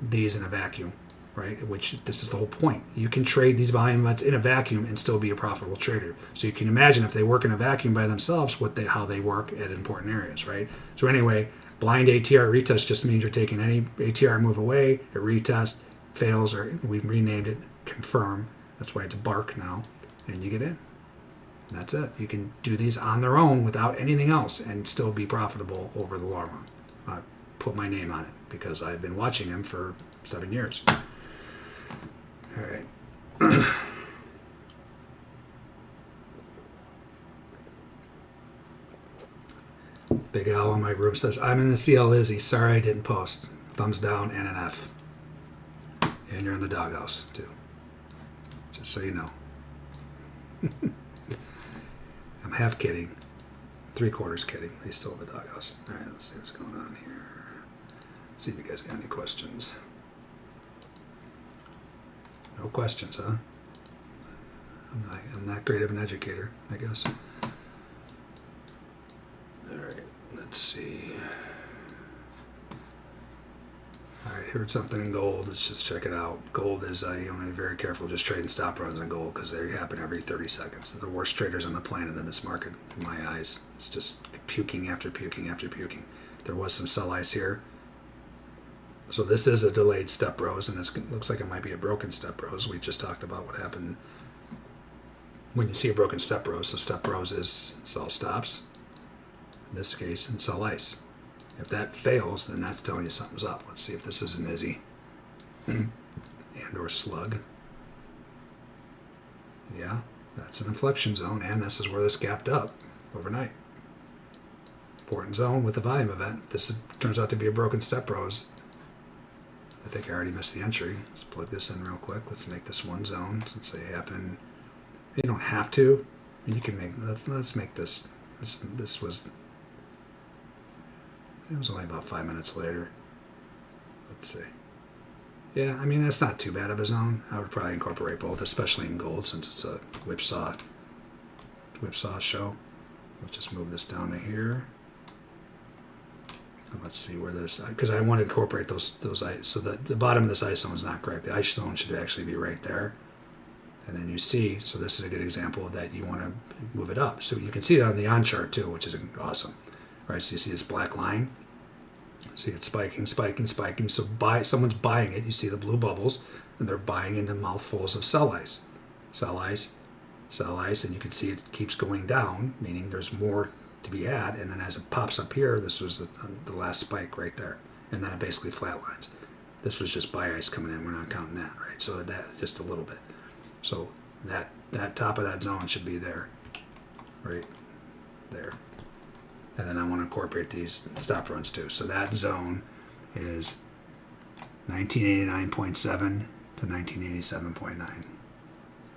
these in a vacuum, right? Which this is the whole point. You can trade these volume events in a vacuum and still be a profitable trader. So you can imagine if they work in a vacuum by themselves, how they work at important areas, right? So anyway, blind ATR retest just means you're taking any ATR move away, it retest, fails, or we renamed it confirm. That's why it's bark now. And you get in. And that's it. You can do these on their own without anything else and still be profitable over the long run. I put my name on it because I've been watching them for 7 years. All right. Big Al in my room says, I'm in the CL Izzy. Sorry I didn't post. Thumbs down and an F. And you're in the doghouse, too. Just so you know. I'm half kidding. 3/4 kidding. He's still in the doghouse. All right, let's see what's going on here. See if you guys got any questions. No questions, huh? I'm not great of an educator, I guess. All right, let's see. All right, heard something in gold. Let's just check it out. Gold is, you want to be very careful just trading stop runs in gold because they happen every 30 seconds. They're the worst traders on the planet in this market, in my eyes. It's just puking after puking after puking. There was some sell ice here. So this is a delayed step rose, and it looks like it might be a broken step rose. We just talked about what happened when you see a broken step rose. So step rose is sell stops, in this case, and sell ice. If that fails, then that's telling you something's up. Let's see if this is an Izzy and or slug. Yeah, that's an inflection zone, and this is where this gapped up overnight. Important zone with a volume event. If this turns out to be a broken step rose, I think I already missed the entry. Let's plug this in real quick. Let's make this one zone since they happen. You don't have to. You can make. Let's make this. This was. It was only about 5 minutes later. Let's see. Yeah, I mean, that's not too bad of a zone. I would probably incorporate both, especially in gold, since it's a whipsaw show. Let's just move this down to here. And let's see where this, because I want to incorporate those ice. So the bottom of this ice zone is not correct. The ice zone should actually be right there. And then you see, so this is a good example of that you want to move it up. So you can see it on the on chart too, which is awesome. Right, so you see this black line. See it spiking, spiking, spiking. So someone's buying it. You see the blue bubbles, and they're buying into mouthfuls of sell ice. Sell ice, sell ice, and you can see it keeps going down, meaning there's more to be had. And then as it pops up here, this was the last spike right there. And then it basically flatlines. This was just buy ice coming in. We're not counting that, right? So that just a little bit. So that top of that zone should be there, right there. And then I want to incorporate these stop runs too. So that zone is 1989.7 to 1987.9.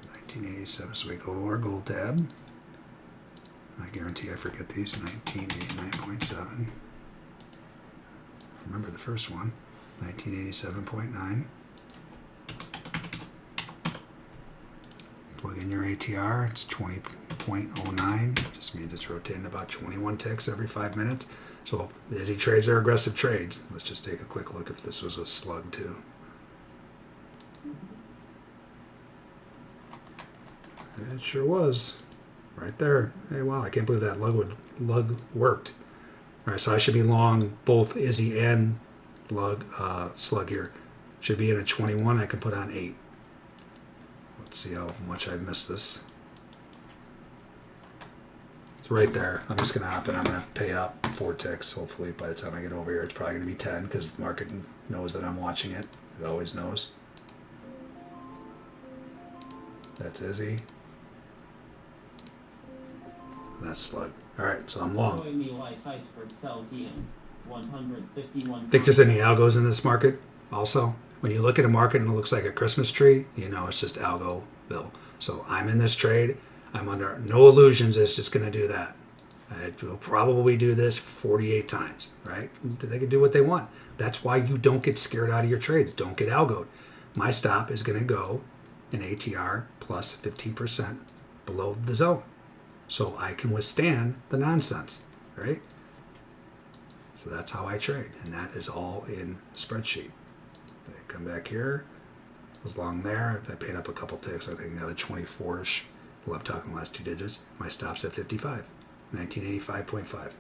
1987. So we go to our gold tab. I guarantee I forget these. 1989.7. Remember the first one. 1987.9. Plug in your ATR, it's 20.09. Just means it's rotating about 21 ticks every 5 minutes. So as he trades are aggressive trades. Let's just take a quick look if this was a slug too. It sure was. Right there. Hey, wow, I can't believe that lug worked. All right, so I should be long both Izzy and slug here. Should be in a 21. I can put on 8. Let's see how much I've missed this. It's right there. I'm just going to hop in. I'm going to pay up 4 ticks. Hopefully by the time I get over here, it's probably going to be 10 because the market knows that I'm watching it. It always knows. That's Izzy. That's slug. All right, so I'm long. Think there's any algos in this market also? When you look at a market and it looks like a Christmas tree, you know it's just algo bill. So I'm in this trade. I'm under no illusions it's just going to do that. It will probably do this 48 times, right? They can do what they want. That's why you don't get scared out of your trades. Don't get algoed. My stop is going to go in ATR plus 15% below the zone. So I can withstand the nonsense, right? So that's how I trade. And that is all in the spreadsheet. I come back here, was long there. I paid up a couple ticks. I think I got a 24-ish. Well, I'm talking the last 2 digits. My stop's at 55, 1985.5.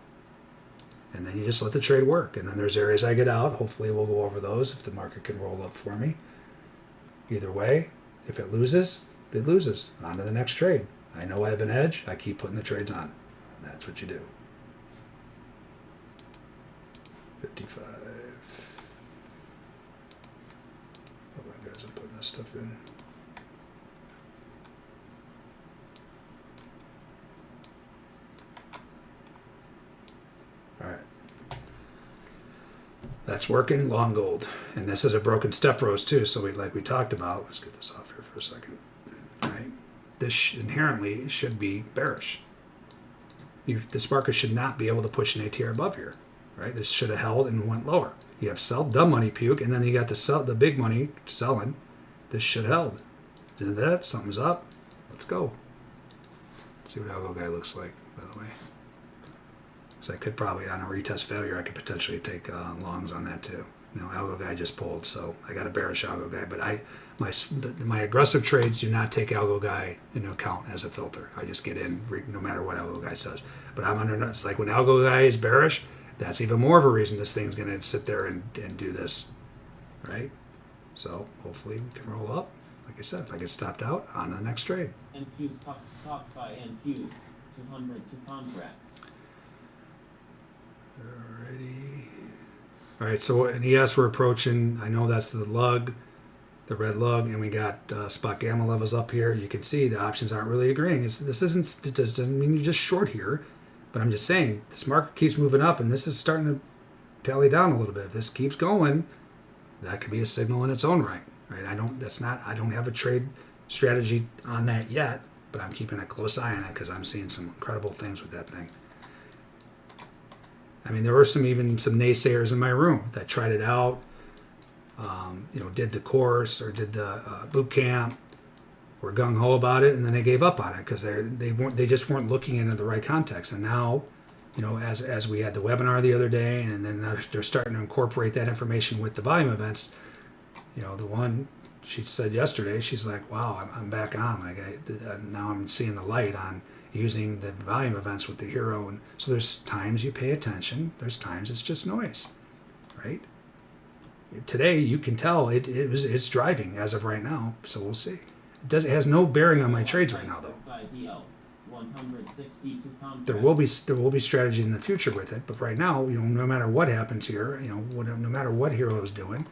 And then you just let the trade work. And then there's areas I get out. Hopefully we'll go over those if the market can roll up for me. Either way, if it loses, it loses. On to the next trade. I know I have an edge. I keep putting the trades on. That's what you do. 55. Oh, my guys, I'm putting this stuff in. All right. That's working. Long gold. And this is a broken step rose too. So like we talked about, let's get this off here for a second. All right. This inherently should be bearish. This market should not be able to push an ATR above here, right? This should have held and went lower. You have sell, dumb money puke, and then you got the big money selling. This should have held. Did that? Something's up. Let's go. Let's see what algo guy looks like, by the way. So I could probably, on a retest failure, I could potentially take longs on that too. You know, algo guy just pulled, so I got a bearish algo guy. But my aggressive trades do not take algo guy into account as a filter. I just get in no matter what algo guy says. But I'm under, it's like when algo guy is bearish, that's even more of a reason this thing's going to sit there and do this, right? So hopefully we can roll up. Like I said, if I get stopped out, on to the next trade. NQ stocks stopped by NQ, 202 contracts. Alrighty. All right, so in ES we're approaching, I know that's the lug, the red lug, and we got spot gamma levels up here. You can see the options aren't really agreeing. It doesn't mean you're just short here, but I'm just saying this market keeps moving up and this is starting to tally down a little bit. If this keeps going, that could be a signal in its own right? I don't have a trade strategy on that yet, but I'm keeping a close eye on it because I'm seeing some incredible things with that thing. I mean, there were some naysayers in my room that tried it out, did the course or did the boot camp, were gung ho about it, and then they gave up on it because they just weren't looking into the right context. And now, as we had the webinar the other day, and then they're starting to incorporate that information with the volume events. The one she said yesterday, she's like, "Wow, I'm back on. Like now I'm seeing the light on." Using the volume events with the hero. And so there's times you pay attention, there's times it's just noise, right? Today you can tell it's driving as of right now, so we'll see. It has no bearing on my trades right now though. There will be strategy in the future with it, but right now, no matter what happens here, no matter what hero is doing,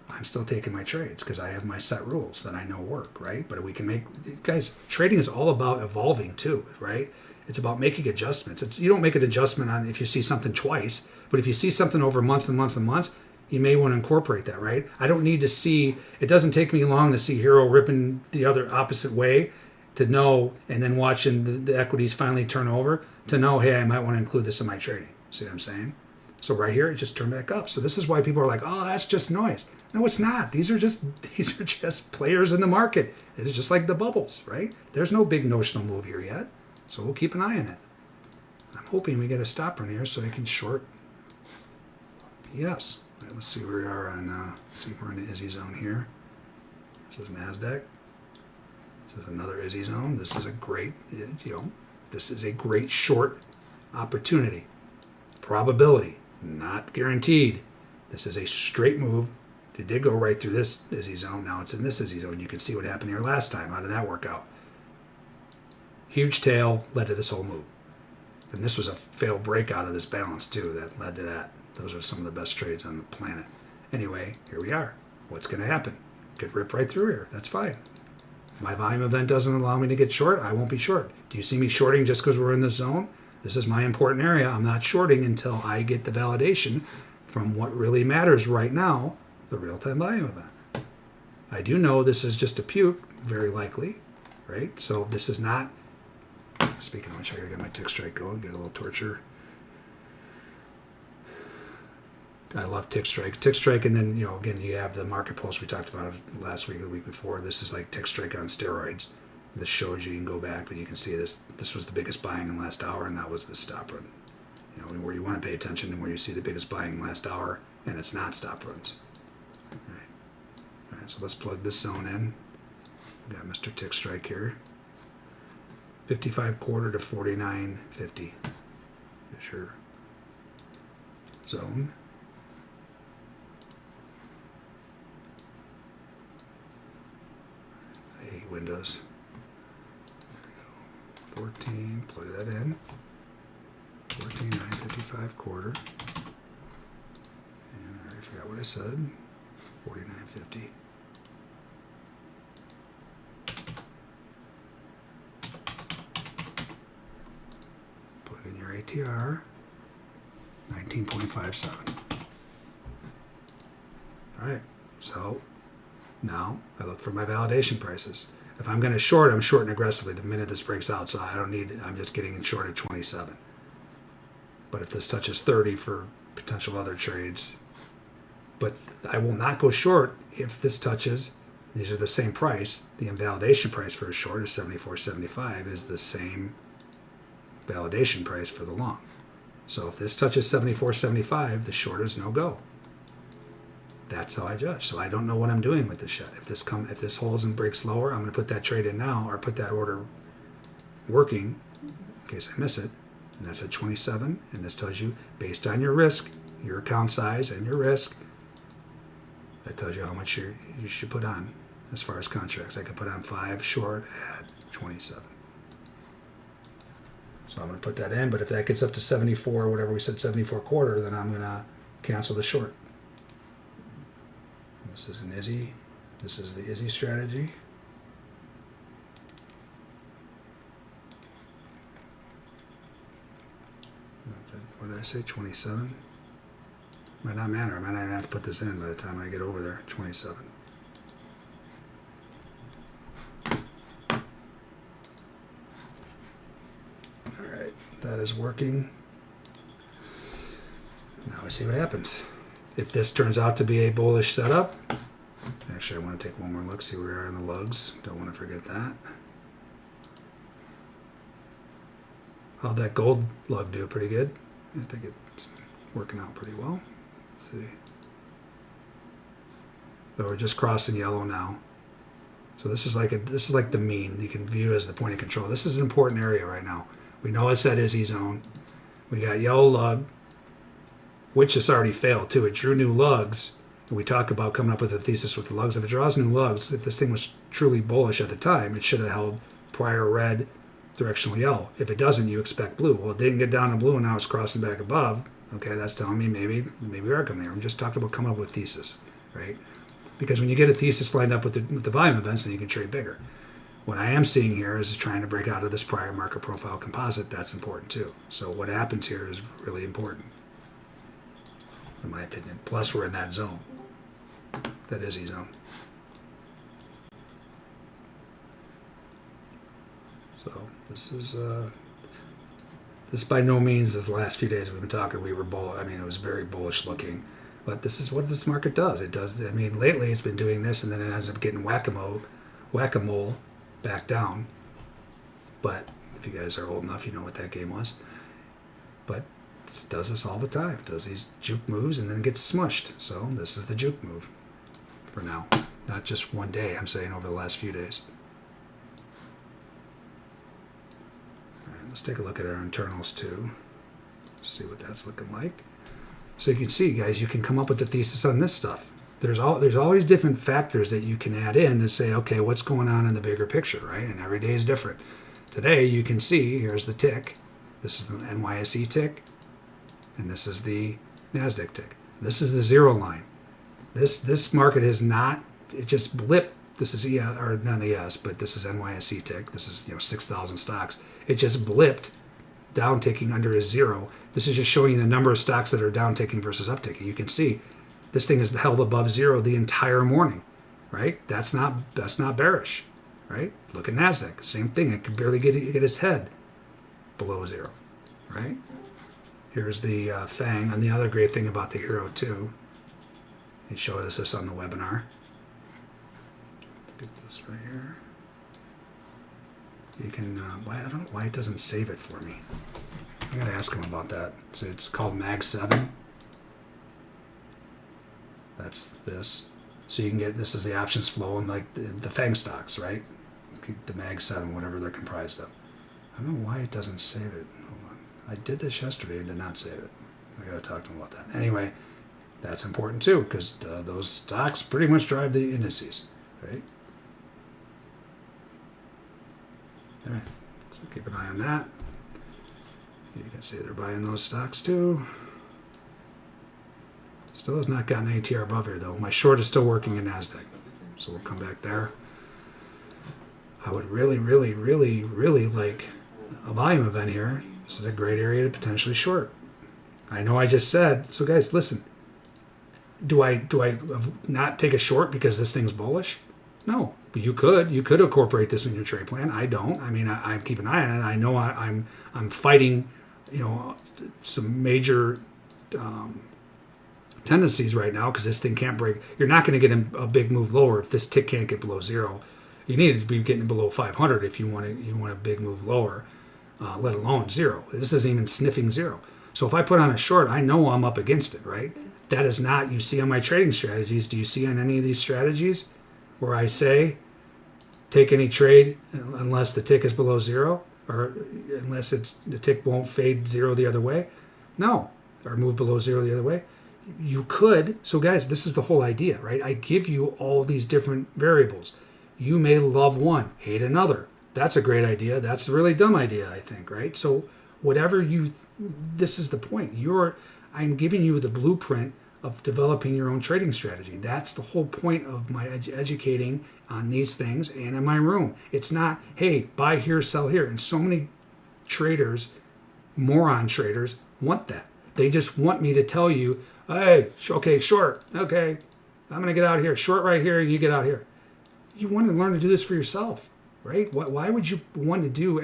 I'm still taking my trades because I have my set rules that I know work, right? But we can guys, trading is all about evolving too, right? It's about making adjustments. You don't make an adjustment on if you see something twice, but if you see something over months and months and months, you may want to incorporate that, right? I don't need to see, it doesn't take me long to see hero ripping the other opposite way to know, and then watching the equities finally turn over to know, hey, I might want to include this in my trading. See what I'm saying? So right here, it just turned back up. So this is why people are like, oh, that's just noise. No, it's not. These are just players in the market. It's just like the bubbles, right? There's no big notional move here yet. So we'll keep an eye on it. I'm hoping we get a stop run here so I can short. Yes. All right, let's see where we are on, see if we're in the Izzy zone here. This is NASDAQ. This is another Izzy zone. This is a great, this is a great short opportunity. Probability, not guaranteed. This is a straight move. It did go right through this Izzy zone. Now it's in this Izzy zone. You can see what happened here last time. How did that work out? Huge tail led to this whole move. And this was a failed breakout of this balance too that led to that. Those are some of the best trades on the planet. Anyway, here we are. What's going to happen? Could rip right through here. That's fine. If my volume event doesn't allow me to get short, I won't be short. Do you see me shorting just because we're in this zone? This is my important area. I'm not shorting until I get the validation from what really matters right now, the real-time volume event. I do know this is just a puke, very likely, right? So this is not, speaking of which, I gotta get my tick strike going, get a little torture. I love tick strike. Tick strike, and then, again, you have the market pulse we talked about last week or the week before. This is like tick strike on steroids. This shows you can go back, but you can see this was the biggest buying in the last hour, and that was the stop run. Where you want to pay attention and where you see the biggest buying in the last hour, and it's not stop runs. All right, so let's plug this zone in. We got Mr. Tick Strike here. 55 quarter to 49.50. Sure. Zone. I hate Windows. 14, plug that in. 14,955 quarter. And I already forgot what I said. 49.50. Plug in your ATR. 19.57. Alright, so now I look for my validation prices. If I'm going to short, I'm shorting aggressively the minute this breaks out, so I don't need it. I'm just getting in short at 27. But if this touches 30 for potential other trades, but I will not go short if this touches, these are the same price, the invalidation price for a short is 74.75 is the same validation price for the long. So if this touches 74.75, the short is no go. That's how I judge. So I don't know what I'm doing with this yet. If this holds and breaks lower, I'm going to put that trade in now or put that order working in case I miss it. And that's at 27. And this tells you based on your risk, your account size and your risk, that tells you how much you should put on as far as contracts. I could put on 5 short at 27. So I'm going to put that in. But if that gets up to 74, whatever we said, 74 quarter, then I'm going to cancel the short. This is an Izzy. This is the Izzy strategy. What did I say? 27? Might not matter. I might not even have to put this in by the time I get over there. 27. Alright, that is working. Now we see what happens. If this turns out to be a bullish setup, actually I want to take one more look, see where we are in the lugs. Don't want to forget that. How'd that gold lug do? Pretty good. I think it's working out pretty well. Let's see. So we're just crossing yellow now. So this is like the mean. You can view as the point of control. This is an important area right now. We know it's that Izzy zone. We got yellow lug, which has already failed too. It drew new lugs. And we talk about coming up with a thesis with the lugs. If it draws new lugs, if this thing was truly bullish at the time, it should have held prior red, directional yellow. If it doesn't, you expect blue. Well, it didn't get down to blue, and now it's crossing back above. Okay, that's telling me maybe we are coming here. I'm just talking about coming up with thesis, right? Because when you get a thesis lined up with the volume events, then you can trade bigger. What I am seeing here is trying to break out of this prior market profile composite. That's important too. So what happens here is really important, in my opinion. Plus, we're in that zone, that Izzy zone. So this is this by no means is the last few days we've been talking. We were bullish. I mean, it was very bullish looking. But this is what this market does. It does. I mean, lately it's been doing this, and then it ends up getting whack-a-mole back down. But if you guys are old enough, you know what that game was. But it does this all the time. It does these juke moves, and then it gets smushed. So this is the juke move for now. Not just one day. I'm saying over the last few days. All right, let's take a look at our internals too. See what that's looking like. So you can see, guys, you can come up with a thesis on this stuff. There's always different factors that you can add in to say, okay, what's going on in the bigger picture, right? And every day is different. Today, you can see, here's the tick. This is the NYSE tick. And this is the NASDAQ tick. This is the zero line. This market has not, it just blipped. This is ES, or not ES, but this is NYSE tick. This is 6,000 stocks. It just blipped, down ticking under a zero. This is just showing you the number of stocks that are down ticking versus up ticking. You can see this thing is held above zero the entire morning, right? That's not bearish, right? Look at NASDAQ, same thing. It could barely get its head below zero, right? Here's the FANG. And the other great thing about the Euro too, he showed us this on the webinar. Get this right here. You can, I don't know why it doesn't save it for me. I gotta ask him about that. So it's called Mag 7. That's this. So you can get, this is the options flow and like the FANG stocks, right? The Mag 7, whatever they're comprised of. I don't know why it doesn't save it. Hold on. I did this yesterday and did not save it. I gotta talk to him about that. Anyway, that's important too, because those stocks pretty much drive the indices, right? All right, so keep an eye on that. You can see they're buying those stocks too. Still has not gotten ATR above here though. My short is still working in NASDAQ. So we'll come back there. I would really, really, really, really like a volume event here. This is a great area to potentially short. I know I just said, so guys, listen. Do I not take a short because this thing's bullish? No, but you could incorporate this in your trade plan. I don't. I mean, I keep an eye on it. I know I'm fighting, some major tendencies right now because this thing can't break. You're not going to get a big move lower if this tick can't get below zero. You need to be getting below 500 if you want a big move lower, let alone zero. This isn't even sniffing zero. So if I put on a short, I know I'm up against it, right? That is not, you see on my trading strategies, do you see on any of these strategies where I say take any trade unless the tick is below zero or unless the tick won't fade zero the other way? No, or move below zero the other way. You could. So guys, this is the whole idea, right? I give you all these different variables. You may love one, hate another. That's a great idea. That's a really dumb idea, I think, right? So whatever this is the point. I'm giving you the blueprint of developing your own trading strategy. That's the whole point of my educating on these things and in my room. It's not, hey, buy here, sell here. And so many traders, moron traders, want that. They just want me to tell you, hey, okay, short. Okay, I'm going to get out here. Short right here, and you get out here. You want to learn to do this for yourself, right? Why would you want to do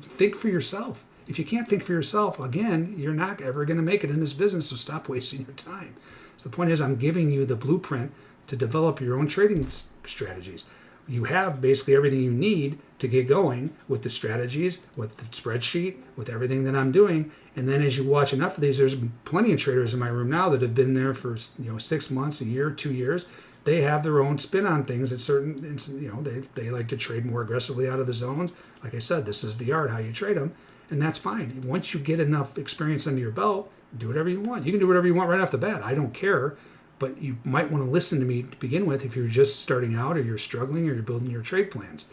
think for yourself. If you can't think for yourself, again, you're not ever going to make it in this business, so stop wasting your time. So the point is, I'm giving you the blueprint to develop your own trading strategies. You have basically everything you need to get going with the strategies, with the spreadsheet, with everything that I'm doing. And then as you watch enough of these, there's plenty of traders in my room now that have been there for 6 months, a year, 2 years. They have their own spin on things at certain, they like to trade more aggressively out of the zones. Like I said, this is the art, how you trade them. And that's fine. Once you get enough experience under your belt, do whatever you want. You can do whatever you want right off the bat. I don't care. But you might want to listen to me to begin with if you're just starting out or you're struggling or you're building your trade plans.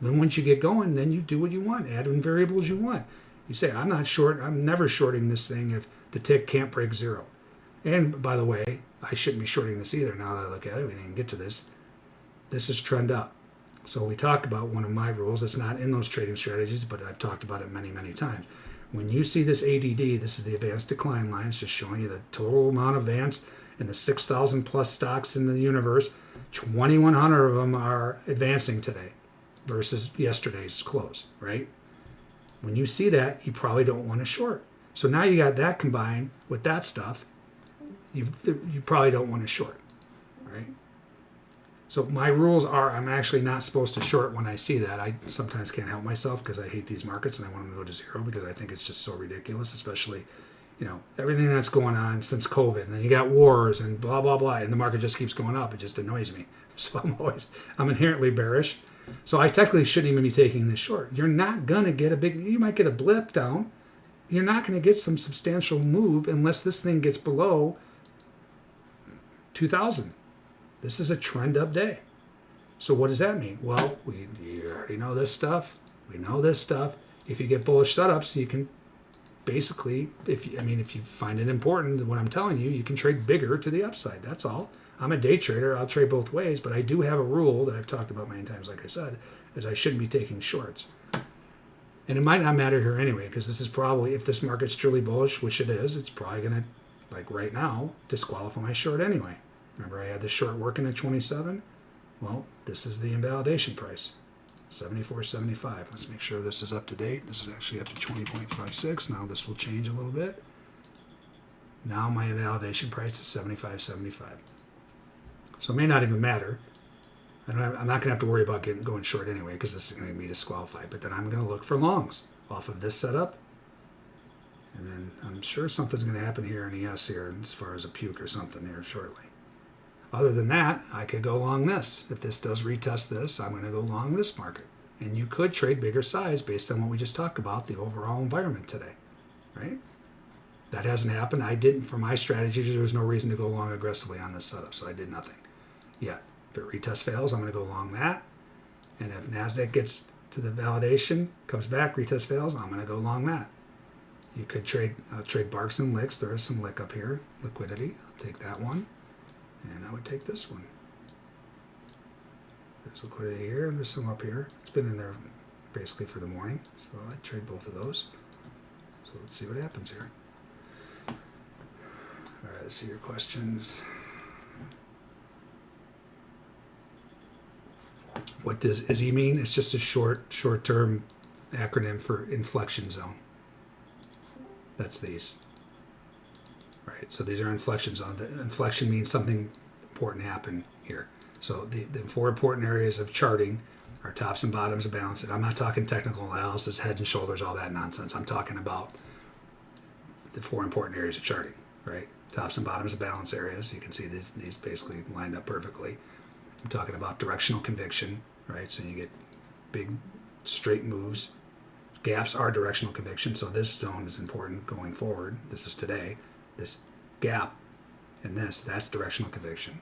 Then once you get going, then you do what you want. Add in variables you want. You say, I'm not short. I'm never shorting this thing if the tick can't break zero. And by the way, I shouldn't be shorting this either. Now that I look at it, we didn't get to this. This is trend up. So we talked about one of my rules. It's not in those trading strategies, but I've talked about it many, many times. When you see this ADD, this is the advanced decline line. It's just showing you the total amount of advanced and the 6,000 plus stocks in the universe. 2,100 of them are advancing today versus yesterday's close, right? When you see that, you probably don't want to short. So now you got that combined with that stuff, you probably don't want to short, right? So my rules are I'm actually not supposed to short when I see that. I sometimes can't help myself because I hate these markets and I want them to go to zero because I think it's just so ridiculous, especially, everything that's going on since COVID. And then you got wars and blah, blah, blah. And the market just keeps going up. It just annoys me. So I'm inherently bearish. So I technically shouldn't even be taking this short. You're not going to get you might get a blip down. You're not going to get some substantial move unless this thing gets below 2,000. This is a trend up day. So what does that mean? Well, you already know this stuff. We know this stuff. If you get bullish setups, you can basically, if you find it important, what I'm telling you, you can trade bigger to the upside. That's all. I'm a day trader. I'll trade both ways, but I do have a rule that I've talked about many times, like I said, is I shouldn't be taking shorts. And it might not matter here anyway, because this is probably, if this market's truly bullish, which it is, it's probably going to, like right now, disqualify my short anyway. Remember I had this short working at 27? Well, this is the invalidation price, 74.75. Let's make sure this is up to date. This is actually up to 20.56. Now this will change a little bit. Now my invalidation price is 75.75. So it may not even matter. I'm not going to have to worry about going short anyway because this is going to be disqualified. But then I'm going to look for longs off of this setup. And then I'm sure something's going to happen here in ES here as far as a puke or something here shortly. Other than that, I could go long this. If this does retest this, I'm going to go long this market. And you could trade bigger size based on what we just talked about, the overall environment today, right? That hasn't happened. I didn't, for my strategy, there was no reason to go long aggressively on this setup, so I did nothing yet. If it retest fails, I'm going to go long that. And if NASDAQ gets to the validation, comes back, retest fails, I'm going to go long that. You could trade, I'll trade barks and licks. There is some lick up here, liquidity. I'll take that one. And I would take this one. There's liquidity here, and there's some up here. It's been in there basically for the morning, so I'd trade both of those. So let's see what happens here. All right, let's see your questions. What does IZZY mean? It's just a short-term acronym for inflection zone. That's these. Right, so these are inflection zones. The inflection means something important happened here. So the four important areas of charting are tops and bottoms of balance. And I'm not talking technical analysis, head and shoulders, all that nonsense. I'm talking about the four important areas of charting, right? Tops and bottoms of balance areas. You can see these basically lined up perfectly. I'm talking about directional conviction, right? So you get big straight moves. Gaps are directional conviction, so this zone is important going forward. This is today. This gap and that's directional conviction.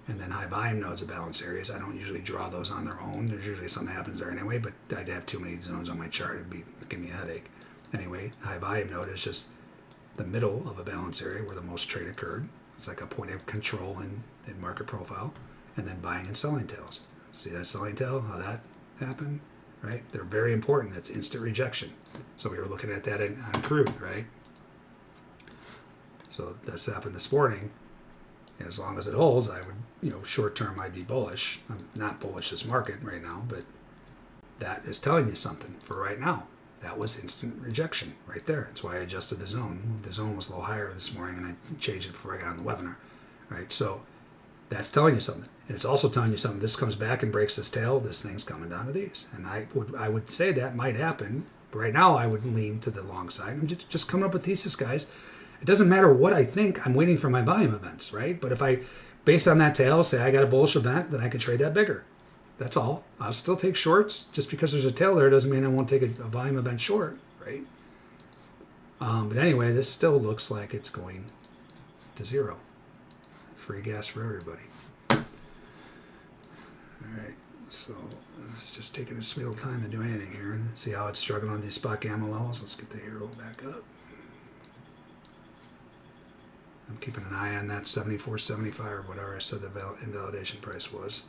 And then high volume nodes of balance areas. I don't usually draw those on their own. There's usually something that happens there anyway, but I'd have too many zones on my chart. It'd give me a headache. Anyway, high volume node is just the middle of a balance area where the most trade occurred. It's like a point of control in market profile. And then buying and selling tails. See that selling tail, how that happened, right? They're very important. That's instant rejection. So we were looking at that on crude, right? So this happened this morning. And as long as it holds, I would, short term, I'd be bullish. I'm not bullish this market right now, but that is telling you something for right now. That was instant rejection right there. That's why I adjusted the zone. The zone was a little higher this morning, and I changed it before I got on the webinar, right? So that's telling you something. And it's also telling you something. This comes back and breaks this tail. This thing's coming down to these. And I would say that might happen. But right now, I would lean to the long side. I'm just coming up with thesis, guys. It doesn't matter what I think. I'm waiting for my volume events, right? But if I, based on that tail, say I got a bullish event, then I can trade that bigger. That's all. I'll still take shorts. Just because there's a tail there doesn't mean I won't take a volume event short, right? But anyway, this still looks like it's going to zero. Free gas for everybody. All right, so it's just taking a little time to do anything here. See how it's struggling on these spot gamma levels. Let's get the arrow back up. I'm keeping an eye on that 74.75 or whatever I said the invalidation price was.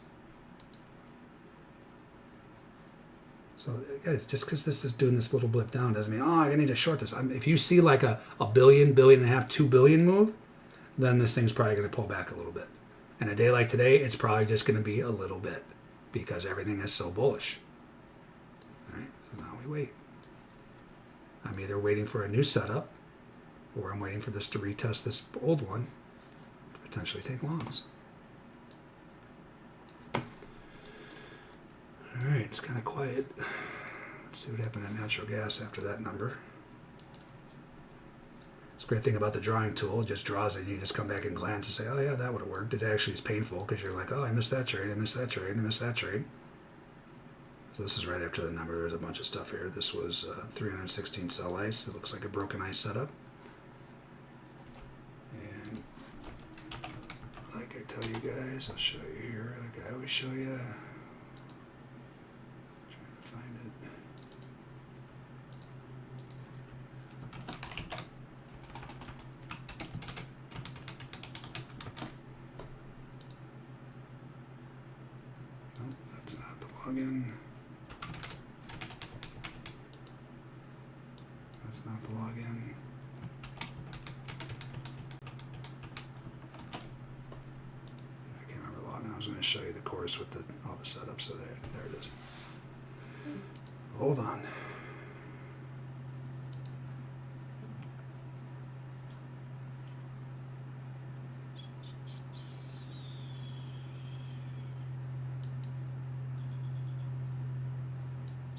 So guys, just because this is doing this little blip down doesn't mean, I need to short this. If you see like a billion and a half, 2 billion move, then this thing's probably going to pull back a little bit. And a day like today, it's probably just going to be a little bit because everything is so bullish. All right, so now we wait. I'm either waiting for a new setup or I'm waiting for this to retest this old one to potentially take longs. All right, it's kind of quiet. Let's see what happened to natural gas after that number. It's a great thing about the drawing tool. It just draws it. You just come back and glance and say, oh yeah, that would have worked. It actually is painful because you're like, oh, I missed that trade, I missed that trade, I missed that trade. So this is right after the number. There's a bunch of stuff here. This was 316 sell ice. It looks like a broken ice setup. And like I tell you guys, I'll show you here, like I always show you. Trying to find it. Nope, that's not the login. That's not the login. I can't remember the login. I was going to show you the course with all the setups. So there it is. Hold on.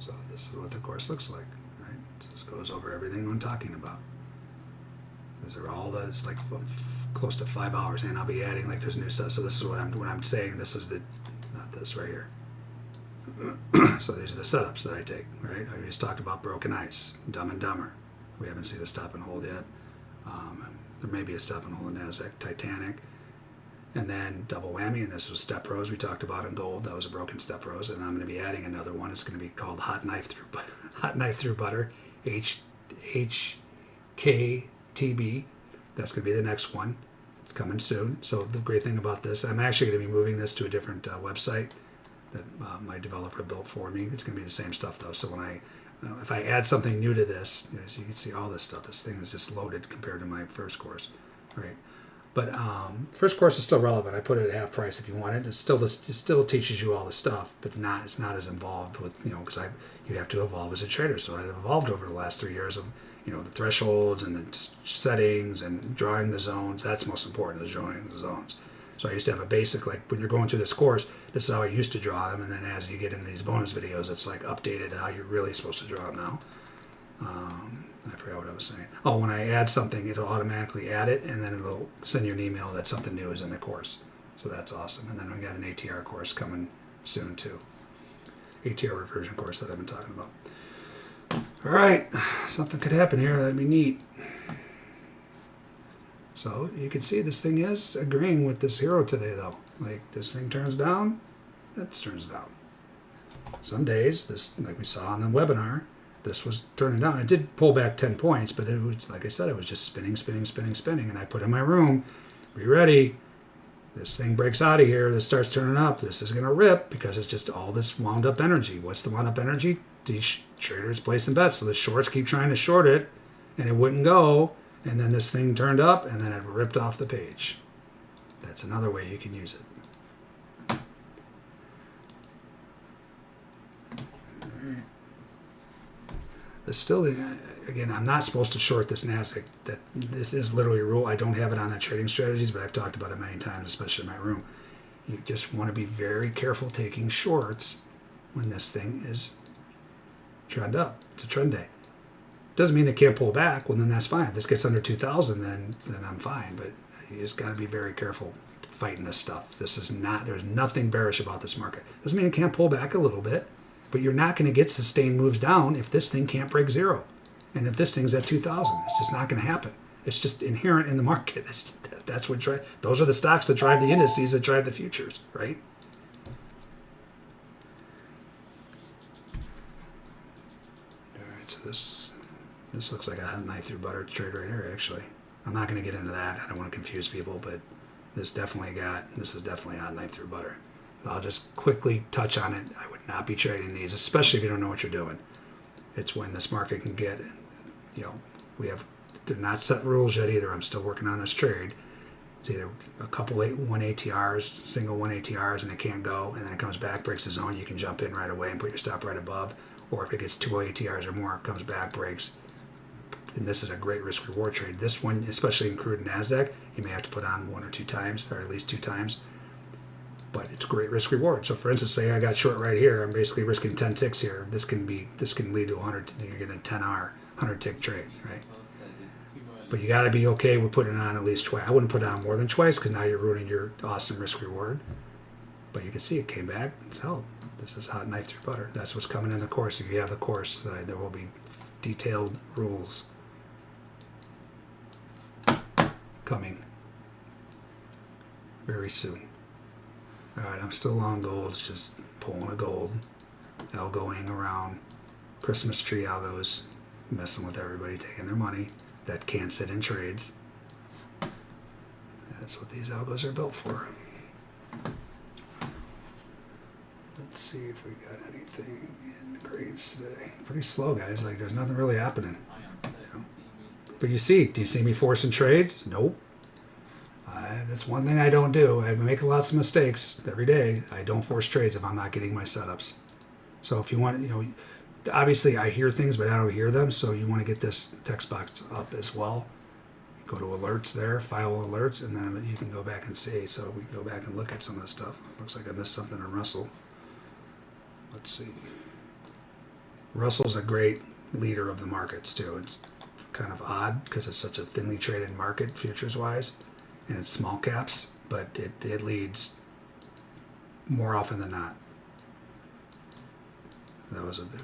So this is what the course looks like, right? So this goes over everything I'm talking about. These are all the, it's like close to 5 hours, and I'll be adding like there's new stuff. So this is what I'm saying. This is not this right here. So these are the setups that I take, right? I just talked about broken ice, Dumb and Dumber. We haven't seen a stop and hold yet. There may be a stop and hold in NASDAQ, Titanic. And then double whammy, and this was step rose we talked about in gold. That was a broken step rose, and I'm going to be adding another one. It's going to be called hot knife through butter, HKTB. That's going to be the next one. It's coming soon. So the great thing about this, I'm actually going to be moving this to a different website that my developer built for me. It's going to be the same stuff though. So when if I add something new to this, as you can see all this stuff, this thing is just loaded compared to my first course, right? But first course is still relevant. I put it at half price if you want it. It still teaches you all the stuff, but it's not as involved with, because you have to evolve as a trader. So I've evolved over the last 3 years of, the thresholds and the settings and drawing the zones. That's most important, is drawing the zones. So I used to have a basic, like when you're going through this course, this is how I used to draw them. And then as you get into these bonus videos, it's like updated how you're really supposed to draw them now. I forgot what I was saying. Oh, when I add something, it'll automatically add it, and then it'll send you an email that something new is in the course. So that's awesome. And then we got an ATR course coming soon too. ATR reversion course that I've been talking about. All right, something could happen here. That'd be neat. So you can see this thing is agreeing with this hero today, though. Like this thing turns down, it turns down. Some days, this, like we saw on the webinar, this was turning down. It did pull back 10 points, but it was, like I said, it was just spinning. And I put in my room, be ready. This thing breaks out of here. This starts turning up. This is going to rip because it's just all this wound up energy. What's the wound up energy? These traders placing bets. So the shorts keep trying to short it, and it wouldn't go. And then this thing turned up, and then it ripped off the page. That's another way you can use it. All right. This still, again, I'm not supposed to short this NASDAQ. That this is literally a rule. I don't have it on that trading strategies, but I've talked about it many times, especially in my room. You just want to be very careful taking shorts when this thing is trend up. It's a trend day. Doesn't mean it can't pull back. Well, then that's fine. If this gets under 2,000, then I'm fine. But you just got to be very careful fighting this stuff. There's nothing bearish about this market. Doesn't mean it can't pull back a little bit. But you're not going to get sustained moves down if this thing can't break zero. And if this thing's at 2,000, it's just not going to happen. It's just inherent in the market. That's what those are the stocks that drive the indices that drive the futures, right? All right, so this looks like a hot knife through butter trade right here, actually. I'm not going to get into that. I don't want to confuse people, but this is definitely a hot knife through butter. I'll just quickly touch on it. I would not be trading these, especially if you don't know what you're doing. It's when this market can get, we have did not set rules yet either. I'm still working on this trade. It's either a couple 1 ATRs, single 1 ATRs, and it can't go, and then it comes back, breaks the zone. You can jump in right away and put your stop right above. Or if it gets 2 ATRs or more, it comes back, breaks, then this is a great risk reward trade. This one, especially in crude and NASDAQ, you may have to put on 1 or 2 times, or at least 2 times. But it's great risk reward. So for instance, say I got short right here, I'm basically risking 10 ticks here. This can lead to 100. You're getting a 10R 100 tick trade, right? But you got to be okay with putting it on at least twice. I wouldn't put it on more than twice because now you're ruining your awesome risk reward. But you can see it came back. It's held. This is hot knife through butter. That's what's coming in the course. If you have the course, there will be detailed rules coming very soon. All right, I'm still long gold. It's just pulling a gold. Algoing around. Christmas tree algos. Messing with everybody, taking their money. That can't sit in trades. That's what these algos are built for. Let's see if we got anything in the grades today. Pretty slow, guys. Like, there's nothing really happening. You know? But do you see me forcing trades? Nope. That's one thing I don't do. I make lots of mistakes every day. I don't force trades if I'm not getting my setups. So if you want, obviously I hear things, but I don't hear them. So you want to get this text box up as well. Go to alerts there, file alerts, and then you can go back and see. So we can go back and look at some of this stuff. Looks like I missed something in Russell. Let's see. Russell's a great leader of the markets too. It's kind of odd because it's such a thinly traded market futures wise, and it's small caps, but it leads more often than not.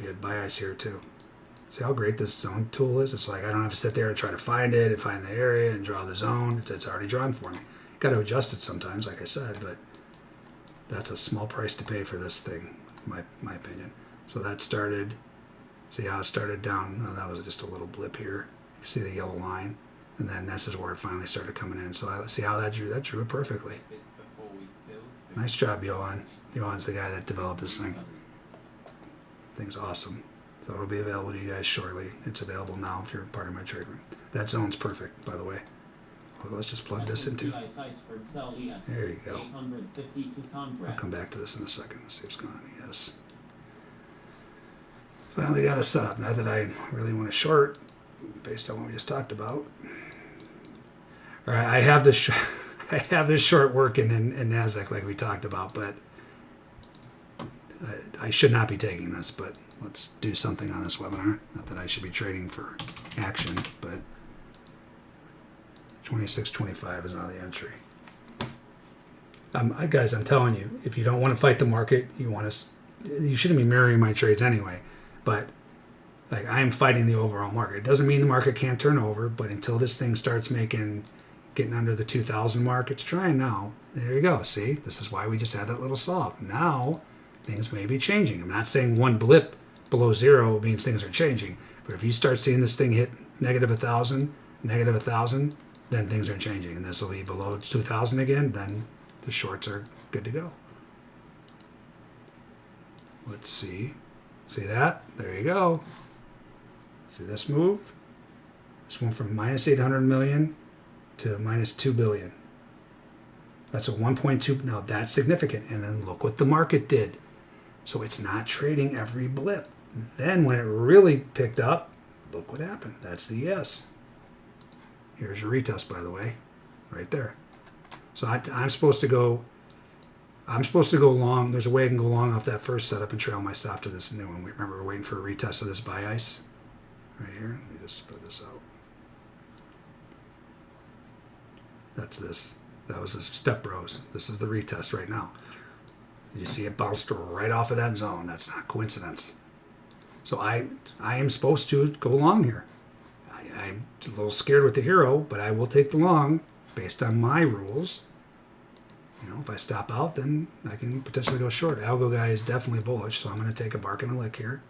We had buy ice here too. See how great this zone tool is? It's like I don't have to sit there and try to find it and find the area and draw the zone. It's already drawn for me. Got to adjust it sometimes, like I said, but that's a small price to pay for this thing, my opinion. So that started. See how it started down? Oh, that was just a little blip here. You see the yellow line, and then this is where it finally started coming in. So I see how that drew. That drew it perfectly. Nice job, Johan. Johan's the guy that developed this thing. Thing's awesome. So it'll be available to you guys shortly. It's available now if you're part of my trade room. That zone's perfect, by the way. Well, let's just plug this into. There you go. I'll come back to this in a second. Let's see what's going on. Yes. Finally got a setup. Not that I really want to short, based on what we just talked about. All right, I have this. I have this short working in NASDAQ like we talked about, but I should not be taking this. But let's do something on this webinar. Not that I should be trading for action, but 26.25 is now the entry. Guys, I'm telling you, if you don't want to fight the market, you shouldn't be mirroring my trades anyway. But like I am fighting the overall market. It doesn't mean the market can't turn over, but until this thing starts getting under the 2,000 mark, it's trying now. There you go. See, this is why we just had that little soft. Now things may be changing. I'm not saying one blip below zero means things are changing, but if you start seeing this thing hit negative 1,000, then things are changing, and this will be below 2,000 again. Then the shorts are good to go. Let's see. See that? There you go. See this move? This went from minus 800 million to minus 2 billion. That's a 1.2. Now that's significant. And then look what the market did. So it's not trading every blip. Then when it really picked up, look what happened. That's the yes. Here's your retest, by the way, right there. So I'm supposed to go long. There's a way I can go long off that first setup and trail my stop to this new one. Remember, we're waiting for a retest of this buy ice right here. Let me just spread this out. That's this. That was the step bros. This is the retest right now. You see it bounced right off of that zone. That's not coincidence. So I am supposed to go long here. I'm a little scared with the hero, but I will take the long based on my rules. If I stop out, then I can potentially go short. Algo guy is definitely bullish, so I'm going to take a bark and a lick here.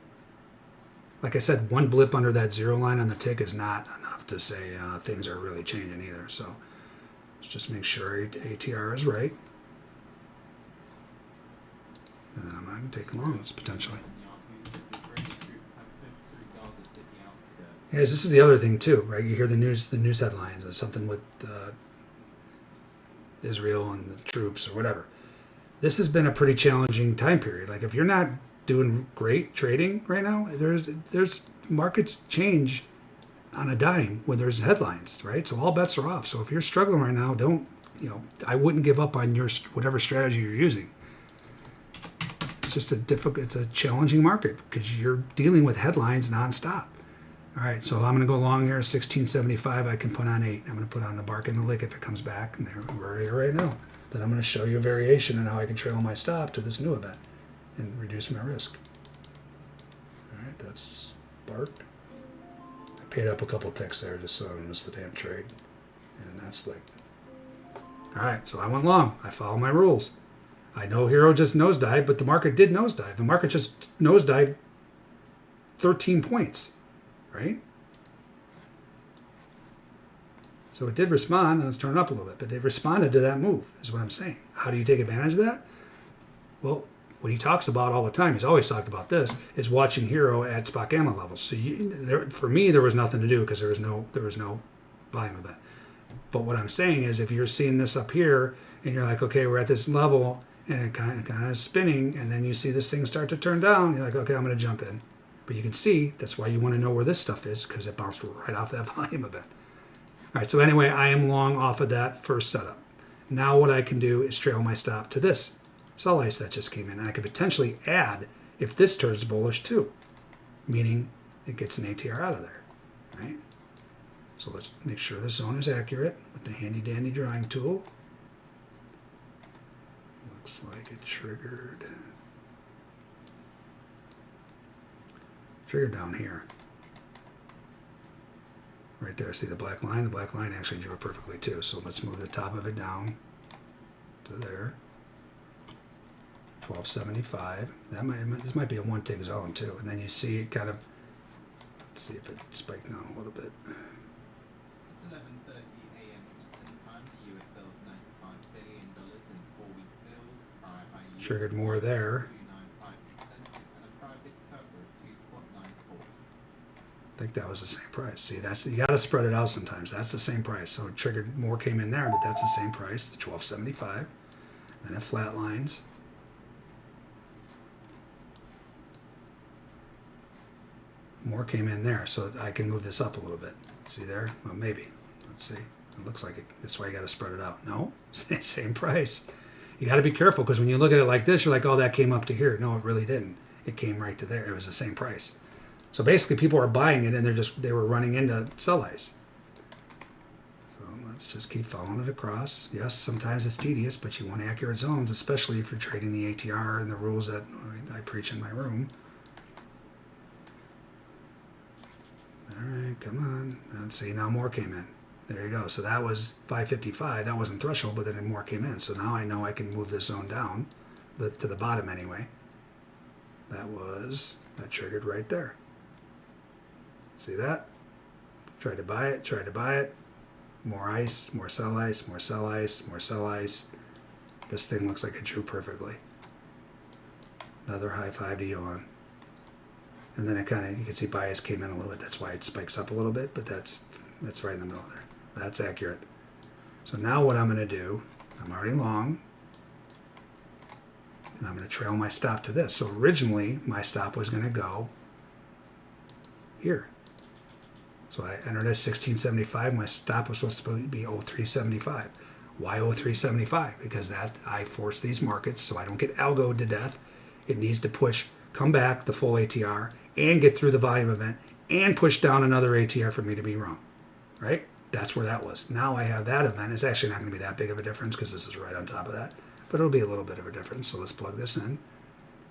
Like I said, one blip under that zero line on the tick is not enough to say things are really changing either. So let's just make sure ATR is right. And then I'm going to take longs potentially. Yes, this is the other thing too, right? You hear the news headlines. There's something with Israel and the troops or whatever. This has been a pretty challenging time period. Like if you're not doing great trading right now, there's markets change on a dime when there's headlines, right? So all bets are off. So if you're struggling right now, don't, I wouldn't give up on your whatever strategy you're using. It's just it's a challenging market because you're dealing with headlines nonstop. All right, so I'm going to go long here. 1675, I can put on 8. I'm going to put on the bark and the lick if it comes back. And there we're here right now. Then I'm going to show you a variation and how I can trail my stop to this new event and reduce my risk. All right, that's bark. I paid up a couple ticks there just so I don't miss the damn trade. And that's lick. All right, so I went long. I follow my rules. I know Hero just nosedived, but the market did nosedive. The market just nosedived 13 points, right? So it did respond, and let's turn it up a little bit, but it responded to that move, is what I'm saying. How do you take advantage of that? Well, what he talks about all the time, he's always talked about this, is watching Hero at spot gamma levels. So for me, there was nothing to do because there was no volume event. But what I'm saying is if you're seeing this up here, and you're like, okay, we're at this level, and it kind of is spinning, and then you see this thing start to turn down, you're like, okay, I'm going to jump in. But you can see, that's why you want to know where this stuff is, because it bounced right off that volume event. All right, so anyway, I am long off of that first setup. Now what I can do is trail my stop to this sell ice that just came in. And I could potentially add if this turns bullish too, meaning it gets an ATR out of there, right? So let's make sure the zone is accurate with the handy dandy drawing tool. Looks like it triggered down here. Right there, see the black line? The black line actually drew it perfectly too. So let's move the top of it down to there. 1275. This might be a one tick zone too. And then you see it kind of, let's see if it spiked down a little bit. 11:30 a.m. Eastern Time. The US sells $95 billion in 4-week bills. RFI Triggered more there. 2.95% and a private cover of 2.94. I think that was the same price. See, you got to spread it out sometimes. That's the same price. So it triggered more came in there, but that's the same price, the 1275. Then it flatlines. More came in there, so I can move this up a little bit. See there? Well, maybe. Let's see. It looks like it. That's why you got to spread it out. No, same price. You got to be careful because when you look at it like this, you're like, oh, that came up to here. No, it really didn't. It came right to there. It was the same price. So basically, people are buying it, and they were running into sell ice. So let's just keep following it across. Yes, sometimes it's tedious, but you want accurate zones, especially if you're trading the ATR and the rules that I preach in my room. All right, come on. Let's see, now more came in. There you go. So that was 555. That wasn't threshold, but then more came in. So now I know I can move this zone down to the bottom anyway. That triggered right there. See that? Tried to buy it. More ice, more sell ice, more sell ice, more sell ice. This thing looks like it drew perfectly. Another high 5 to yawn. And then it kind of, you can see bias came in a little bit. That's why it spikes up a little bit, but that's right in the middle there. That's accurate. So now what I'm going to do, I'm already long, and I'm going to trail my stop to this. So originally, my stop was going to go here. So I entered at 1675. My stop was supposed to be 0375. Why 0375? Because I force these markets so I don't get algoed to death. It needs to come back the full ATR and get through the volume event and push down another ATR for me to be wrong, right? That's where that was. Now I have that event. It's actually not going to be that big of a difference because this is right on top of that, but it'll be a little bit of a difference. So let's plug this in.